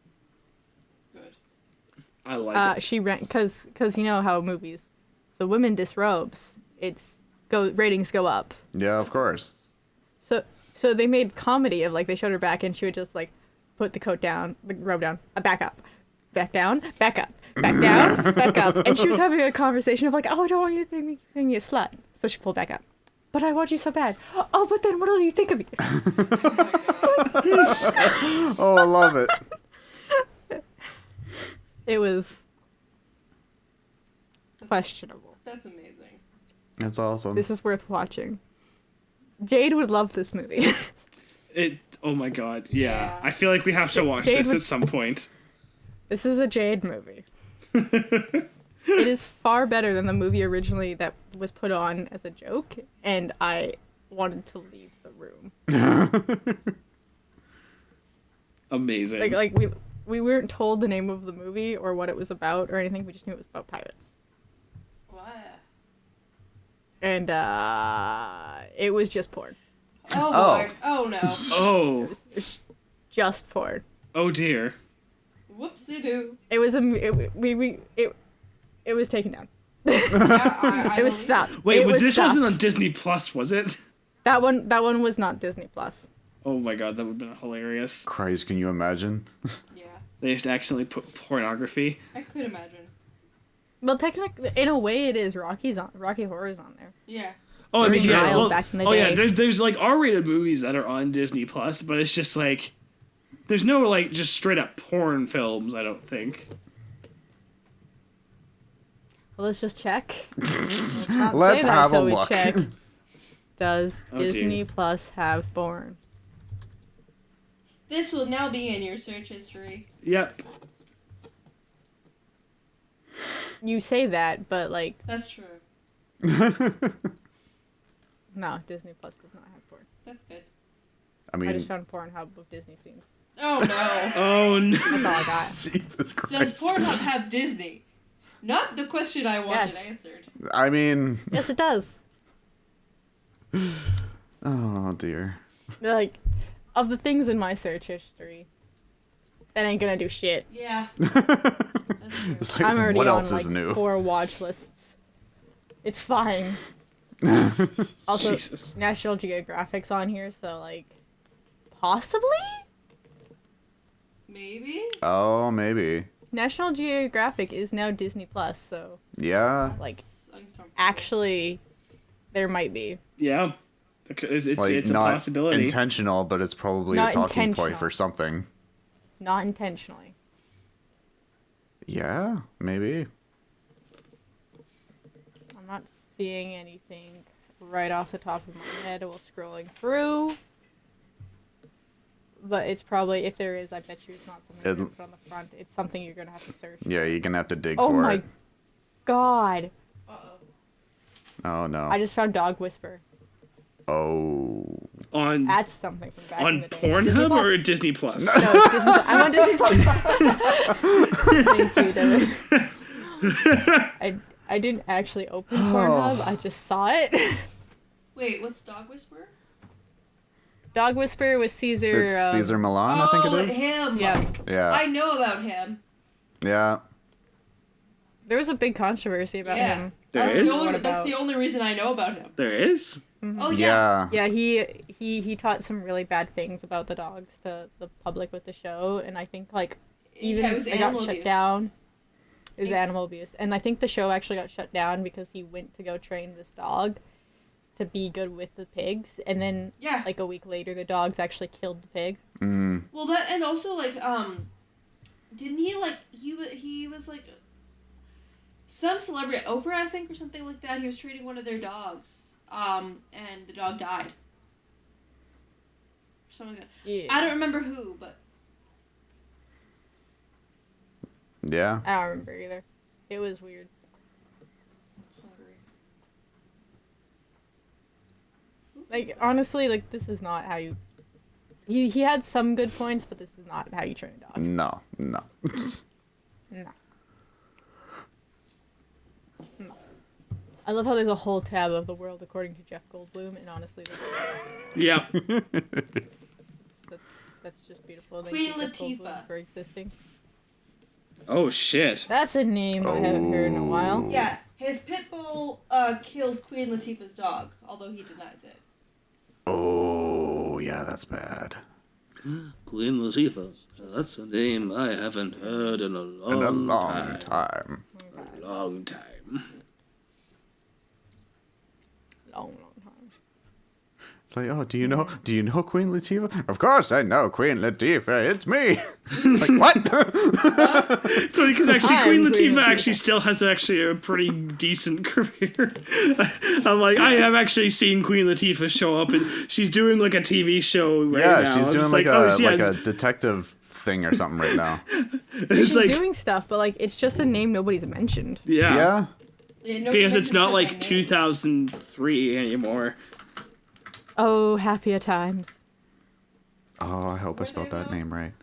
D: Good.
C: I like it.
A: She ran because you know how movies, the women disrobes, ratings go up.
B: Yeah, of course.
A: So they made comedy of they showed her back and she would just put the coat down, the robe down, back up, back down, back up, back down, back up, and she was having a conversation of oh, I don't want you to think me a slut, so she pulled back up. But I want you so bad. Oh, but then what do you think of me?
B: Oh, I love it.
A: It was questionable.
D: That's amazing.
B: That's awesome.
A: This is worth watching. Jade would love this movie.
C: Oh my god, yeah.
D: Yeah.
C: I feel like we have to watch
A: Jade
C: this
A: would-
C: at some point.
A: This is a Jade movie. It is far better than the movie originally that was put on as a joke, and I wanted to leave the room.
C: Amazing.
A: We weren't told the name of the movie or what it was about or anything. We just knew it was about pirates.
D: Wow.
A: And it was just porn.
D: Oh,
B: Oh.
D: Lord. Oh, no.
C: Oh.
A: It's just porn.
C: Oh dear.
D: Whoopsie-doo.
A: It was it was taken down.
D: I
A: It was
D: believe
A: stopped.
C: Wait,
A: it
C: but
A: was
C: this wasn't on
A: stopped.
C: Disney Plus, was it?
A: That one was not Disney Plus.
C: Oh my god, that would have been hilarious.
B: Christ, can you imagine?
D: Yeah,
C: They just accidentally put pornography.
D: I could imagine.
A: Well, technically, in a way, it is. Rocky Horror's on there.
D: Yeah.
C: Oh, I
A: Very
C: mean, yeah.
A: mild
C: Well,
A: back in the
C: oh, yeah.
A: day.
C: There's like R-rated movies that are on Disney Plus, but it's just like there's no like just straight up porn films. I don't think.
A: Well, let's just check.
B: Let's
A: Say that
B: have a
A: till we
B: look.
A: check. Does
C: Oh, dear.
A: Disney Plus have porn?
D: This will now be in your search history.
C: Yep.
A: You say that, but like,
D: That's true.
A: no, Disney Plus does not have porn.
D: That's good.
B: I
A: I
B: mean,
A: just found Pornhub of Disney scenes.
D: Oh, no.
C: Oh no.
A: That's all I got.
B: Jesus
D: Does
B: Christ.
D: Pornhub have Disney? Not the question I wanted
A: Yes.
D: answered.
B: I mean,
A: Yes, it does.
B: oh dear.
A: Like, of the things in my search history, that ain't gonna do shit.
D: Yeah, that's true.
B: It's like,
A: I'm already
B: what
A: on
B: else
A: like
B: is new?
A: 4 watch lists. It's fine. Also,
C: Jesus.
A: National Geographic's on here, so like, possibly?
D: Maybe?
B: Oh, maybe.
A: National Geographic is now Disney Plus, so
B: Yeah.
A: like,
D: It's uncomfortable.
A: actually, there might be.
C: Yeah. It's
B: Like,
C: a
B: not
C: possibility.
B: intentional, but it's probably
A: Not
B: a talking point
A: intentional.
B: for something.
A: Not intentionally.
B: Yeah, maybe.
A: I'm not seeing anything right off the top of my head while scrolling through. But it's probably, if there is, I bet you it's not something you're
B: It'll-
A: gonna put on the front. It's something you're gonna have to search.
B: Yeah, you're gonna have to dig
A: Oh
B: for
A: my
B: it.
A: god.
D: Uh-oh.
B: Oh no.
A: I just found Dog Whisper.
B: Oh.
C: on
A: That's something from back in
C: on
A: the day. Disney
C: Pornhub
A: Plus.
C: or Disney Plus?
A: No, it's Disney Plus. I'm on Disney Plus. Thank you, David. I didn't actually open Pornhub. I just saw it.
D: Wait, what's Dog Whisperer?
A: Dog Whisper was Caesar.
B: It's Caesar Milan, I think it is.
D: Him.
A: Yeah.
B: Yeah.
D: I know about him.
B: Yeah.
A: There was a big controversy about
D: Yeah.
A: him.
C: There
D: That's
C: is?
D: the only,
A: What
D: that's
A: about-
D: the only reason I know about him.
C: There is?
D: Oh yeah.
B: Yeah.
A: Yeah, he taught some really bad things about the dogs to the public with the show, and I think like even
D: Yeah, it was
A: it got
D: animal
A: shut
D: abuse.
A: down. It was
D: Yeah.
A: animal abuse, and I think the show actually got shut down because he went to go train this dog to be good with the pigs, and then
D: Yeah.
A: like a week later, the dogs actually killed the pig.
B: Mm.
D: Well, that and also like didn't he like he was like some celebrity, Oprah I think or something like that. He was treating one of their dogs, and the dog died. Something like that.
A: Yeah.
D: I don't remember who, but
B: Yeah.
A: I don't remember either. It was weird. Like honestly, like this is not how you. He had some good points, but this is not how you train a dog.
B: No. No.
A: No. No. I love how there's a whole tab of the world according to Jeff Goldblum, and honestly,
C: Yeah.
A: that's just beautiful. Thank
D: Queen
A: you, Jeff Goldblum,
D: Latifah.
A: for existing.
C: Oh shit.
A: That's a name I haven't heard in a while.
D: yeah, his pit bull killed Queen Latifah's dog, although he denies it.
B: Oh, yeah, that's bad.
E: Queen Latifah. That's a name I haven't heard in a long,
B: In a long
E: time.
B: time.
E: Long time.
A: Long time.
B: It's like, oh, do you know Queen Latifah? Of course I know Queen Latifah. It's me. It's like, what?
C: It's funny because actually
A: I'm
C: Queen
A: Queen
C: Latifah
A: Latifah.
C: actually still has actually a pretty decent career. I'm like, I have actually seen Queen Latifah show up and she's doing like a TV show right
B: Yeah,
C: now.
B: she's
C: I'm
B: doing
C: just
B: like
C: oh, yeah.
B: a detective thing or something right now.
C: It's
A: She's
C: like,
A: doing stuff, but like it's just a name nobody's mentioned.
C: yeah.
B: Yeah.
D: Yeah, nobody
C: Because it's
D: mentions
C: not
D: her
C: like
D: by name.
C: 2003 anymore.
A: Oh, happier times.
B: Oh, I hope I spelled that name right.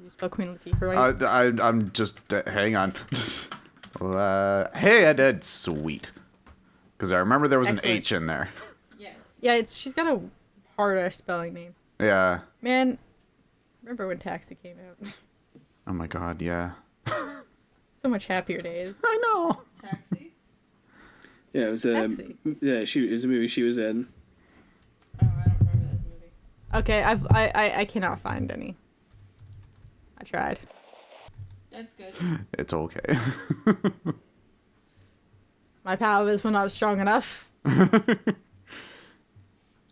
A: You spelled Queen Latifah right?
B: I'm just hang on. Hey, I did sweet. Because I remember there was
A: Excellent.
B: an H in there.
D: Yes.
A: Yeah, she's got a hard-ass spelling name.
B: Yeah.
A: Man, remember when Taxi came out?
B: Oh my god, yeah.
A: So much happier days.
B: I know.
D: Taxi.
C: Yeah, it was
A: Taxi.
C: yeah, it was a movie she was in.
D: Oh, I don't remember that movie.
A: Okay, I cannot find any. I tried.
D: That's good.
B: It's okay.
A: My powers were not strong enough.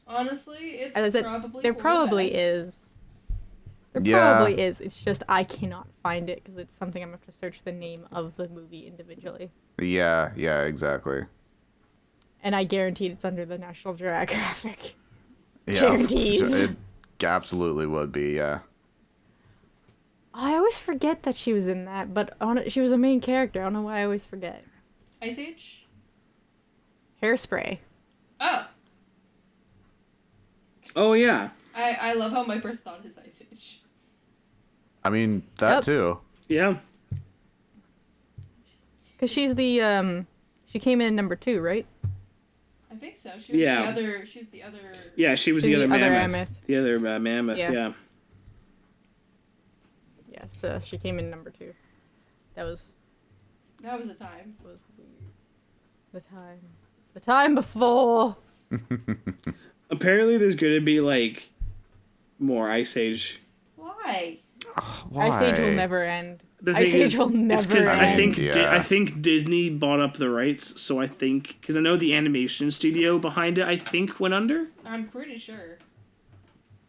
D: Honestly, it's
A: As I said,
D: probably
A: there
D: for the
A: probably
D: best.
A: is. There
B: Yeah.
A: probably is. It's just I cannot find it because it's something I'm gonna have to search the name of the movie individually.
B: Yeah, exactly.
A: And I guaranteed it's under the National Geographic.
B: Yeah,
A: Guarantees.
B: It absolutely would be, yeah.
A: I always forget that she was in that, but she was a main character. I don't know why I always forget.
D: Ice Age?
A: Hairspray.
D: Oh,
C: Oh yeah.
D: I love how my first thought is Ice Age.
B: I mean, that
A: Yep.
B: too.
C: Yeah.
A: Cause she's the she came in number 2, right?
D: I think so. She was
C: Yeah.
D: the other. She was the other.
C: Yeah, she was
A: The
C: the other
A: other
C: mammoth.
A: mammoth.
C: The other mammoth,
A: Yeah.
C: yeah.
A: Yes, she came in number 2. That was
D: That was the time.
A: weird. The time before.
C: Apparently there's gonna be like more Ice Age.
D: Why?
B: Why?
A: Ice Age will never end.
C: The
A: Ice
C: thing
A: Age
C: is,
A: will
C: it's
A: never
C: because
A: end.
C: I think Disney bought up the rights, so I think because I know the animation studio behind it, I think went under.
D: I'm pretty sure.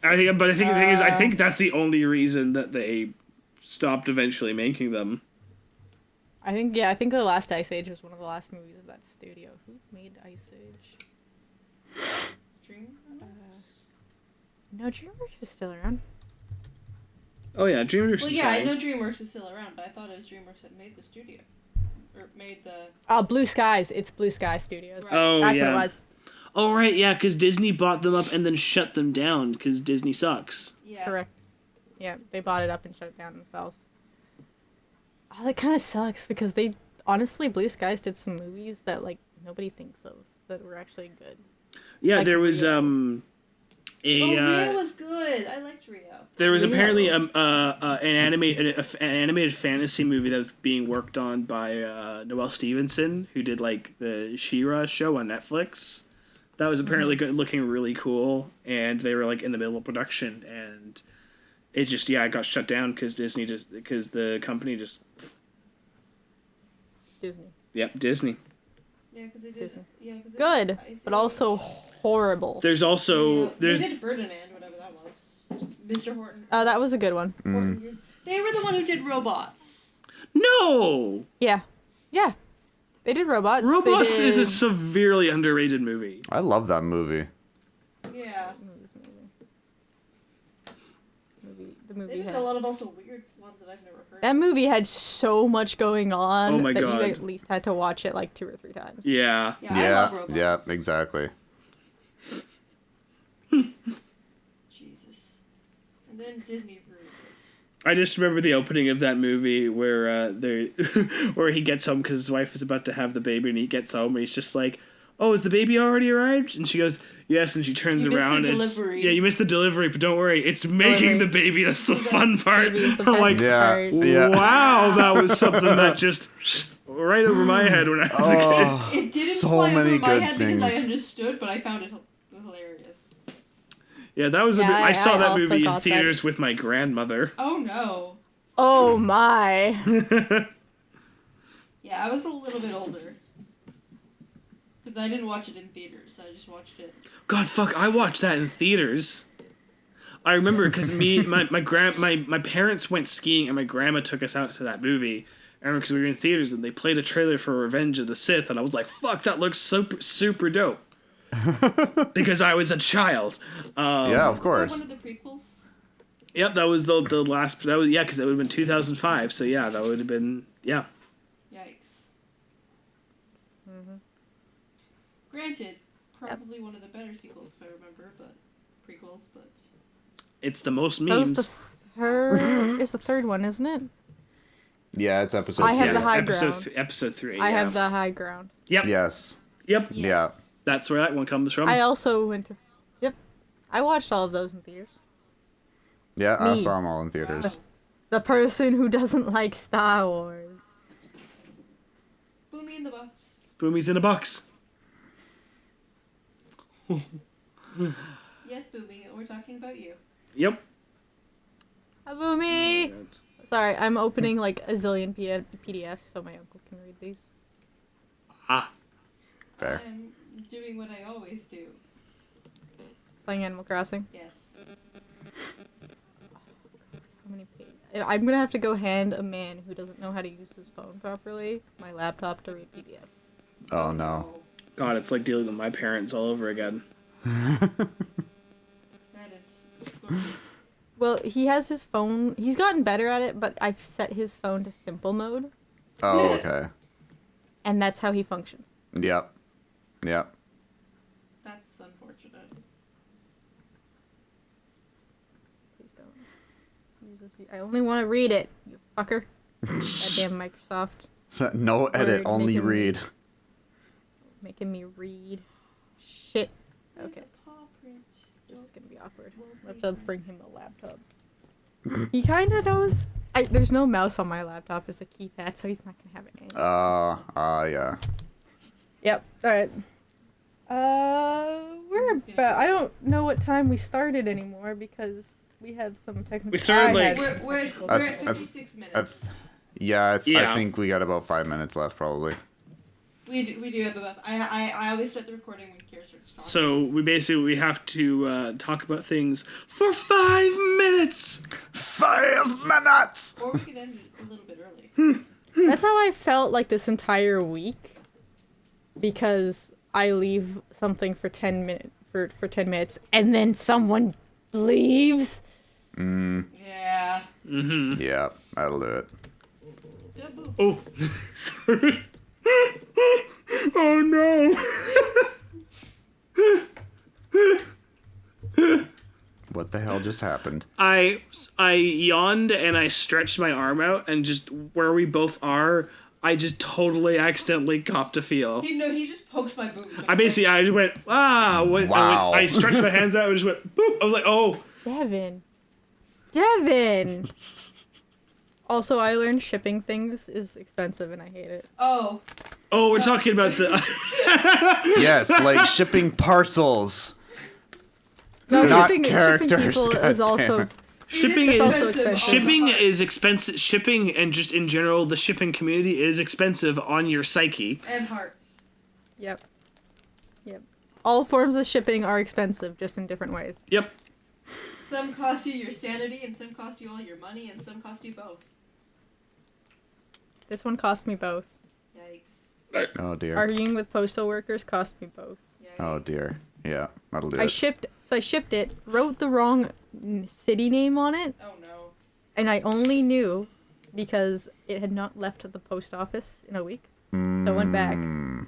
C: I think the thing is, I think that's the only reason that they stopped eventually making them.
A: I think the last Ice Age was one of the last movies of that studio. Who made Ice Age?
D: Dream.
A: No, DreamWorks is still around.
C: Oh yeah, DreamWorks.
D: Well,
C: is
D: yeah, I
C: fine.
D: know DreamWorks is still around, but I thought it was DreamWorks that made the studio, or made the.
A: Oh, Blue Skies. It's Blue Sky Studios.
D: Right.
C: Oh
A: That's
C: yeah.
A: what it was.
C: Oh right, yeah, because Disney bought them up and then shut them down because Disney sucks.
D: Yeah.
A: Correct. Yeah, they bought it up and shut it down themselves. Oh, that kind of sucks because they honestly, Blue Skies did some movies that like nobody thinks of that were actually good.
C: Yeah,
A: Like
C: there was
A: Rio.
D: Oh, Rio was good. I liked Rio.
C: there was
A: Rio.
C: apparently an animated fantasy movie that was being worked on by Noelle Stevenson, who did like the She-Ra show on Netflix. That was apparently good, looking really cool, and they were like in the middle of production, and it just it got shut down because the company just
A: Disney.
C: Disney.
D: Yeah, because they did.
A: Disney.
D: Yeah, because
A: Good, but also horrible.
C: There's also
D: They did Ferdinand, whatever that was. Mr. Horton.
A: Oh, that was a good one.
D: They were the one who did robots.
C: no.
A: Yeah. Yeah. They did Robots. They
C: Robots is a
A: did-
C: severely underrated movie.
B: I love that movie.
D: Yeah.
A: The
D: They
A: movie
D: did
A: had...
D: a lot of also weird ones that I've never heard.
A: That movie had so much going on
C: Oh my
A: that
C: God.
A: you at least had to watch it like 2 or 3 times.
C: Yeah.
D: Yeah, I love robots.
B: Yeah, exactly.
D: Jesus. And then Disney ruined it.
C: I just remember the opening of that movie where where he gets home because his wife is about to have the baby, and he gets home and he's just like, "Oh, has the baby already arrived?" And she goes, "Yes." And she turns
D: You missed the
C: around and
D: delivery.
C: yeah, you missed the delivery, but don't worry, it's making the baby. That's the fun part.
A: Baby is the
C: I'm like,
A: best
B: Yeah.
A: part.
B: Yeah.
C: wow, that was something that just right over my head when I was a kid.
B: Oh,
D: It didn't
B: so
D: fly
B: many
D: over my
B: good
D: head because I
B: things.
D: understood, but I found it hilarious.
C: Yeah, that was
A: Yeah,
C: I saw
A: I
C: that
A: also
C: movie in
A: thought that.
C: theaters with my grandmother.
D: Oh no.
A: Oh my.
D: Yeah, I was a little bit older. Because I didn't watch it in theaters, so I just watched it.
C: God, fuck! I watched that in theaters. I remember because my parents went skiing and my grandma took us out to that movie. I remember because we were in theaters and they played a trailer for Revenge of the Sith, and I was like, "Fuck, that looks super dope." Because I was a child.
B: Yeah, of
D: Was that
B: course.
D: one of the prequels?
C: Yep, that was the last. That was because that would have been 2005. So yeah, that would have been
D: Yikes. Granted, probably one of the better sequels if I remember, but prequels, but
C: It's the most
A: That was
C: memes.
A: the third. It's the third one, isn't it?
B: Yeah, it's episode
A: I have
B: three.
A: the high
C: episode
A: ground.
C: episode 3.
A: I
C: yeah.
A: have the high ground.
C: Yep.
B: Yes.
C: Yep.
B: Yeah.
C: That's where that one comes from.
A: I also went to. Yep. I watched all of those in theaters.
B: Yeah, I
A: Me.
B: saw them all in theaters.
A: The person who doesn't like Star Wars.
D: Boomy in the box.
C: Boomy's in a box.
D: Yes, Boomy, we're talking about you.
C: Yep.
A: Hello, me. Sorry, I'm opening like a zillion PDFs so my uncle can read these.
C: Ah.
B: Fair.
D: I'm doing what I always do.
A: Playing Animal Crossing.
D: Yes.
A: How many pages? I'm gonna have to go hand a man who doesn't know how to use his phone properly my laptop to read PDFs.
B: Oh no.
C: God, it's like dealing with my parents all over again.
D: That is scorpion.
A: Well, he has his phone. He's gotten better at it, but I've set his phone to simple mode,
B: Oh, okay.
A: and that's how he functions.
B: Yep. Yep.
D: That's unfortunate.
A: Please don't use this. I only want to read it, you fucker. Goddamn Microsoft.
B: No edit,
A: Word,
B: only
A: make him
B: read.
A: Making me read. Shit. Okay.
D: There's a paw print.
A: This is gonna be awkward.
D: Won't
A: I have
D: read
A: to bring him a laptop. He kind of knows. There's no mouse on my laptop. It's a keypad, so he's not gonna have it anyway.
B: Yeah.
A: Yep. All right. We're about. I don't know what time we started anymore because we had some technical.
C: We started,
A: I
C: like-
A: had
D: We're
A: technical-
D: at 56 minutes.
B: I
C: Yeah.
B: think we got about 5 minutes left, probably.
D: We do have about. I always start the recording when Kira starts talking.
C: So we have to talk about things for 5 minutes.
B: 5 minutes!
D: Or we could end it a little bit early.
A: That's how I felt like this entire week, because I leave something for 10 minutes for 10 minutes, and then someone leaves.
D: Yeah.
C: Mm-hmm.
B: Yeah, that'll do it.
D: Double.
C: Oh, sorry. Oh no.
B: What the hell just happened?
C: I yawned and I stretched my arm out, and just where we both are, I just totally accidentally copped a feel.
D: He just poked my boob.
C: I just went,
B: Wow.
C: I stretched my hands out and just went, boop. I was like, oh.
A: Devin. Also, I learned shipping things is expensive, and I hate it.
D: Oh.
C: Oh, we're talking about the...
B: Yes, like shipping parcels.
A: No,
B: Not
A: shipping
B: characters,
A: people is
B: goddammit.
A: also
C: Shipping
A: It's
C: is
A: also expensive.
C: shipping is expensive. Shipping and just in general, the shipping community is expensive on your psyche.
D: And hearts.
A: Yep. All forms of shipping are expensive, just in different ways.
C: Yep.
D: Some cost you your sanity, and some cost you all your money, and some cost you both.
A: This one cost me both.
D: Yikes.
B: Oh dear.
A: Arguing with postal workers cost me both.
D: Yikes.
B: Oh dear. Yeah, that'll do
A: I
B: it.
A: shipped it, wrote the wrong city name on it,
D: Oh no.
A: and I only knew because it had not left the post office in a week. So I went back.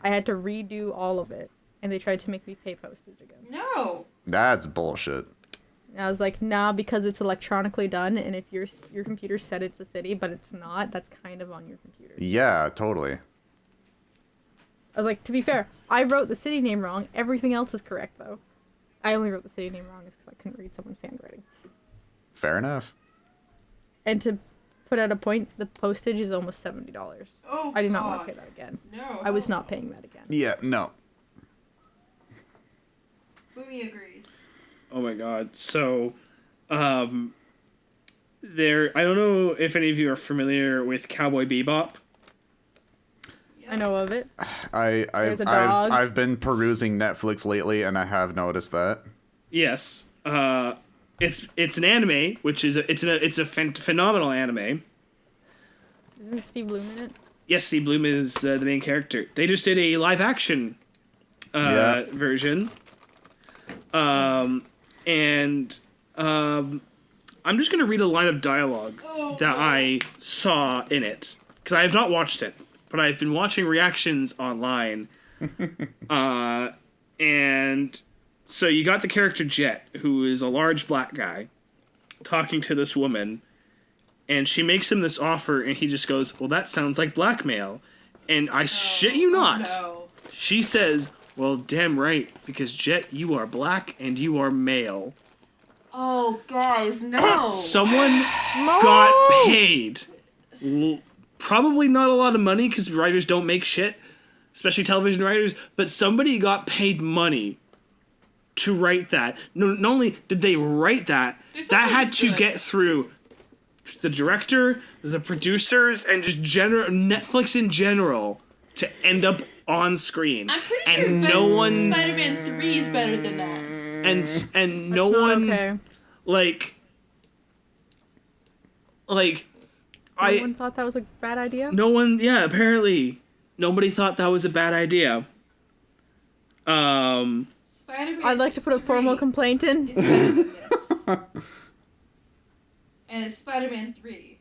A: I had to redo all of it, and they tried to make me pay postage again.
D: No.
B: That's bullshit.
A: And I was like, nah, because it's electronically done, and if your computer said it's a city, but it's not, that's kind of on your computer.
B: Yeah, totally.
A: I was like, to be fair, I wrote the city name wrong. Everything else is correct, though. I only wrote the city name wrong is because I couldn't read someone's handwriting.
B: Fair enough.
A: And to put out a point, the postage is almost $70.
D: Oh.
A: I did not want
D: God.
A: to pay that again.
D: No.
A: I was
D: no.
A: not paying that again.
B: Yeah, no.
D: Boomy agrees.
C: Oh my god. So, I don't know if any of you are familiar with Cowboy Bebop.
A: I know of it.
B: I've
A: a dog.
B: I've been perusing Netflix lately, and I have noticed that.
C: Yes. It's an anime, which is phenomenal anime.
A: Isn't Steve Bloom in it?
C: Yes, Steve Bloom is the main character. They just did a live action version. I'm just gonna read a line of dialogue that I saw in it, because I have not watched it, but I've been watching reactions online. And so you got the character Jet, who is a large black guy, talking to this woman, and she makes him this offer, and he just goes, well, that sounds like blackmail. And I shit you not.
D: No.
C: She says, Well, damn right, because Jet, you are black and you are male.
D: Oh, guys, no.
C: Someone got paid. Probably not a lot of money because writers don't make shit, especially television writers, but somebody got paid money to write that. No, not only did they write that, that had to get through the director, the producers, and just Netflix in general to end up on screen.
D: I'm pretty
C: and
D: sure
C: no one
D: Spider-Man 3 is better than that.
C: and no
A: That's not
C: one
A: okay.
C: like
A: No one thought that was a bad idea?
C: no one apparently nobody thought that was a bad idea.
D: Spider-Man
A: I'd like to put a formal
D: 3
A: complaint in.
D: is better than this. And it's Spider-Man 3.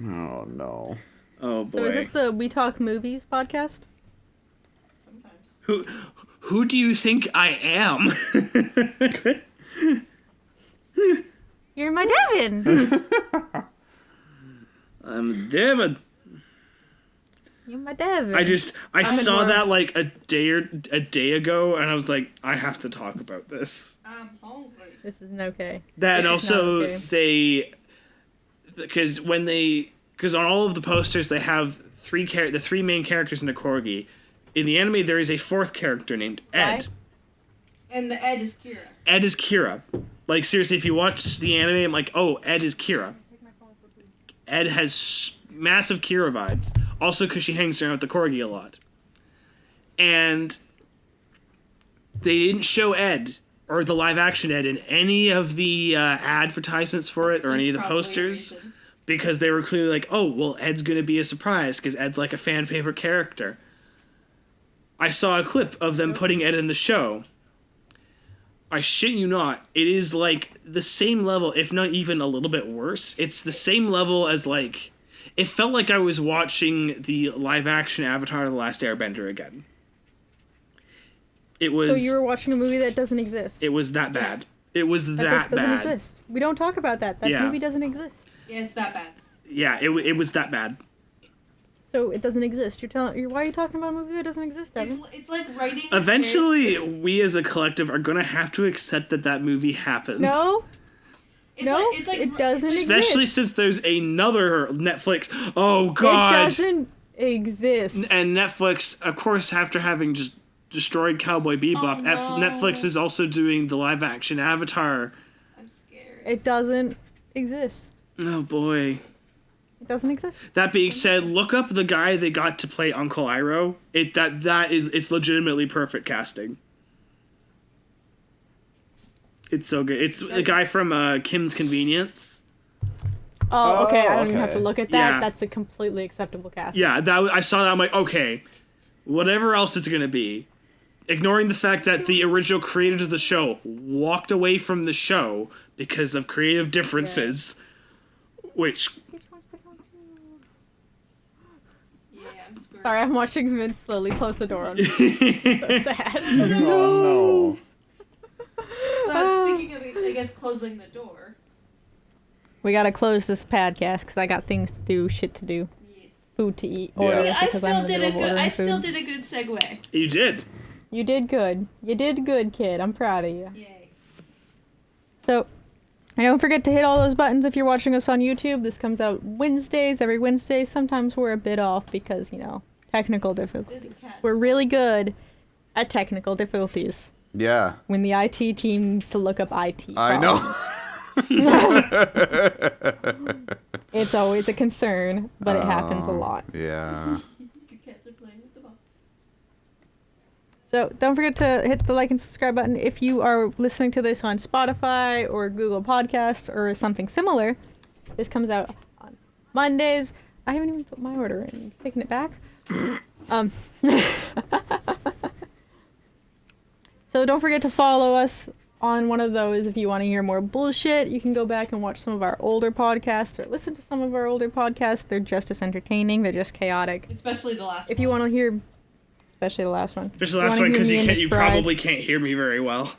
B: Oh no.
C: Oh boy.
A: So is this the We Talk Movies podcast?
D: Sometimes.
C: Who do you think I am?
A: You're my Devin!
C: I'm David.
A: You're my Devin.
C: I saw
A: more-
C: that like a day ago, and I was like, I have to talk about this.
D: I'm hungry.
A: This isn't okay.
C: That and
A: This is not
C: also
A: okay.
C: because on all of the posters they have the three main characters in a corgi. In the anime, there is a fourth character named Ed.
D: And the Ed is Kira.
C: Ed is Kira. Like seriously, if you watch the anime, I'm like, oh, Ed is Kira. Ed has massive Kira vibes. Also, because she hangs around with the corgi a lot. And they didn't show Ed or the live action Ed in any of the advertisements for it or any of the
D: Probably a
C: posters
D: reason.
C: because they were clearly like, oh, well, Ed's going to be a surprise because Ed's like a fan favorite character. I saw a clip of them putting Ed in the show. I shit you not, it is like the same level, if not even a little bit worse. It's the same level as like, it felt like I was watching the live action Avatar: The Last Airbender again. It was.
A: So you were watching a movie that doesn't exist.
C: It was that bad. It was that
A: doesn't
C: bad.
A: exist. We don't talk about that. That
C: Yeah.
A: movie doesn't exist.
D: Yeah, it's that bad.
C: Yeah, it was that bad.
A: So it doesn't exist. Why are you talking about a movie that doesn't exist, Devin?
D: It's like writing. a
C: Eventually,
D: character-
C: we as a collective are gonna have to accept that movie happened.
A: No,
D: It's
A: no,
D: like, it's like
A: it doesn't
C: Especially
A: exist.
C: since there's another Netflix. Oh
A: It
C: God.
A: doesn't exist.
C: And Netflix, of course, after having just destroyed Cowboy Bebop,
D: Oh, no.
C: Netflix is also doing the live action Avatar.
D: I'm scared.
A: It doesn't exist.
C: Oh boy.
A: It doesn't exist.
C: That being said, look up the guy they got to play Uncle Iroh. It's legitimately perfect casting. It's so good. It's the guy from Kim's Convenience.
A: Oh, okay. I don't
B: okay.
A: even have to look at that.
C: Yeah.
A: That's a completely acceptable cast.
C: Yeah, I saw that. I'm like, okay, whatever else it's gonna be, ignoring the fact that the original creators of the show walked away from the show because of creative differences, which
D: Yeah, I'm scared.
A: Sorry, I'm watching Vince slowly close the door on me. So sad.
B: Oh no.
D: Speaking of, I guess, closing the door.
A: We gotta close this podcast because I got things to do, shit to do,
D: Yes.
A: food to eat.
B: Yeah.
A: Order
B: See,
D: I
A: because I'm in
D: still
A: the
D: did
A: middle
D: a
A: of
D: good.
A: ordering
D: I still
A: food.
D: did a good segue.
C: you did.
A: You did good. You did good, kid. I'm proud of you.
D: Yay.
A: So, and don't forget to hit all those buttons if you're watching us on YouTube. This comes out Wednesdays, every Wednesday. Sometimes we're a bit off because, technical difficulties.
D: This cat.
A: We're really good at technical difficulties.
B: Yeah,
A: When the IT team needs to look up IT
B: I know.
A: It's always a concern, but it happens a lot.
B: Yeah.
D: Your cats are playing with the box.
A: So don't forget to hit the like and subscribe button if you are listening to this on Spotify or Google Podcasts or something similar. This comes out on Mondays. I haven't even put my order in. Taking it back. So don't forget to follow us on one of those if you want to hear more bullshit. You can go back and watch some of our older podcasts or listen to some of our older podcasts. They're just as entertaining. They're just chaotic.
D: Especially the last
A: If
D: one.
A: you want to hear, especially the last one.
C: Just the
A: You
C: last
A: wanna
C: one
A: hear
C: because
A: me and Nick
C: you
A: Bride?
C: probably can't hear me very well.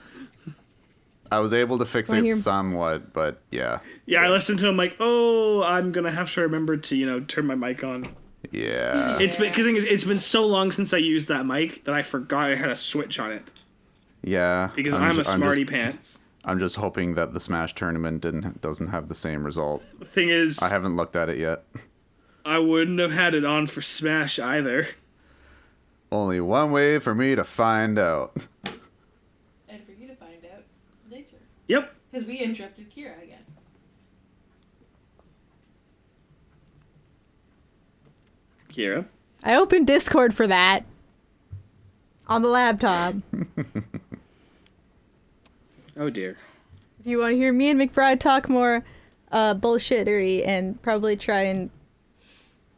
B: I was able to fix
A: Wanna
B: it
A: hear-
B: somewhat, but yeah.
C: Yeah, I listened to him like, oh, I'm gonna have to remember to turn my mic on.
B: Yeah.
C: It's been because it's been so long since I used that mic that I forgot I had a switch on it.
B: Yeah.
C: Because I'm a smarty pants.
B: I'm just hoping that the Smash tournament doesn't have the same result.
C: The thing is,
B: I haven't looked at it yet.
C: I wouldn't have had it on for Smash either.
B: Only one way for me to find out.
D: And for you to find out later.
C: Yep.
D: Because we interrupted Kira again.
C: Kira.
A: I opened Discord for that. On the laptop.
C: Oh dear.
A: If you want to hear me and McBride talk more bullshittery and probably try and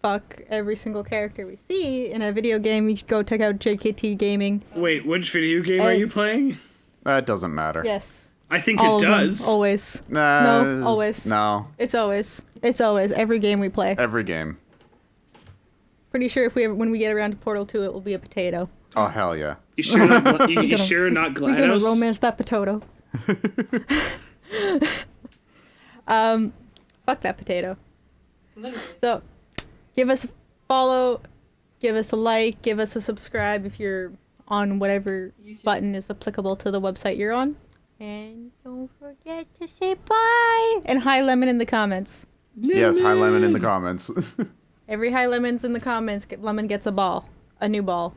A: fuck every single character we see in a video game, you should go check out JKT Gaming.
C: Wait, which video game are you playing?
B: That doesn't matter.
A: Yes.
C: I think
A: All
C: it
A: of them.
C: does.
A: Always.
B: No,
A: always.
B: No.
A: It's always. It's always. Every game we play.
B: Every game.
A: Pretty sure when we get around to Portal 2, it will be a potato.
B: Oh, hell yeah.
C: You sure not, you sure not
A: We're gonna
C: GLaDOS?
A: romance that potato. Fuck that potato.
D: Literally.
A: So, give us a follow, give us a like, give us a subscribe if you're on whatever
D: YouTube.
A: button is applicable to the website you're on. And don't forget to say bye. And hi Lemon in the comments.
B: Yes, hi Lemon in the comments.
A: Every hi Lemons in the comments, Lemon gets a ball. A new ball.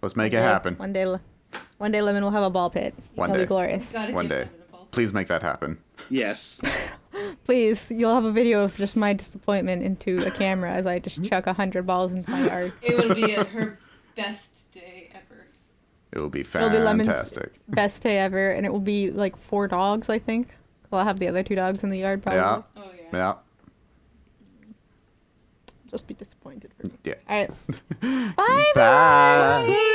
B: Let's make it happen.
A: One day Lemon will have a ball pit.
B: One
A: It'll
B: day.
A: be glorious.
D: Gotta
B: One
D: give
B: day.
D: Lemon a ball.
B: Please make that happen.
C: Yes.
A: Please, you'll have a video of just my disappointment into a camera as I just chuck 100 balls into my yard.
D: It would be her best day ever.
B: It will be
A: It'll be Lemon's
B: fantastic.
A: best day ever, and it will be like 4 dogs, I think. I'll have the other 2 dogs in the yard, probably.
B: Yeah.
D: Oh yeah.
B: Yeah.
A: Just be disappointed for me.
B: Yeah.
A: All right. Bye.
B: Bye.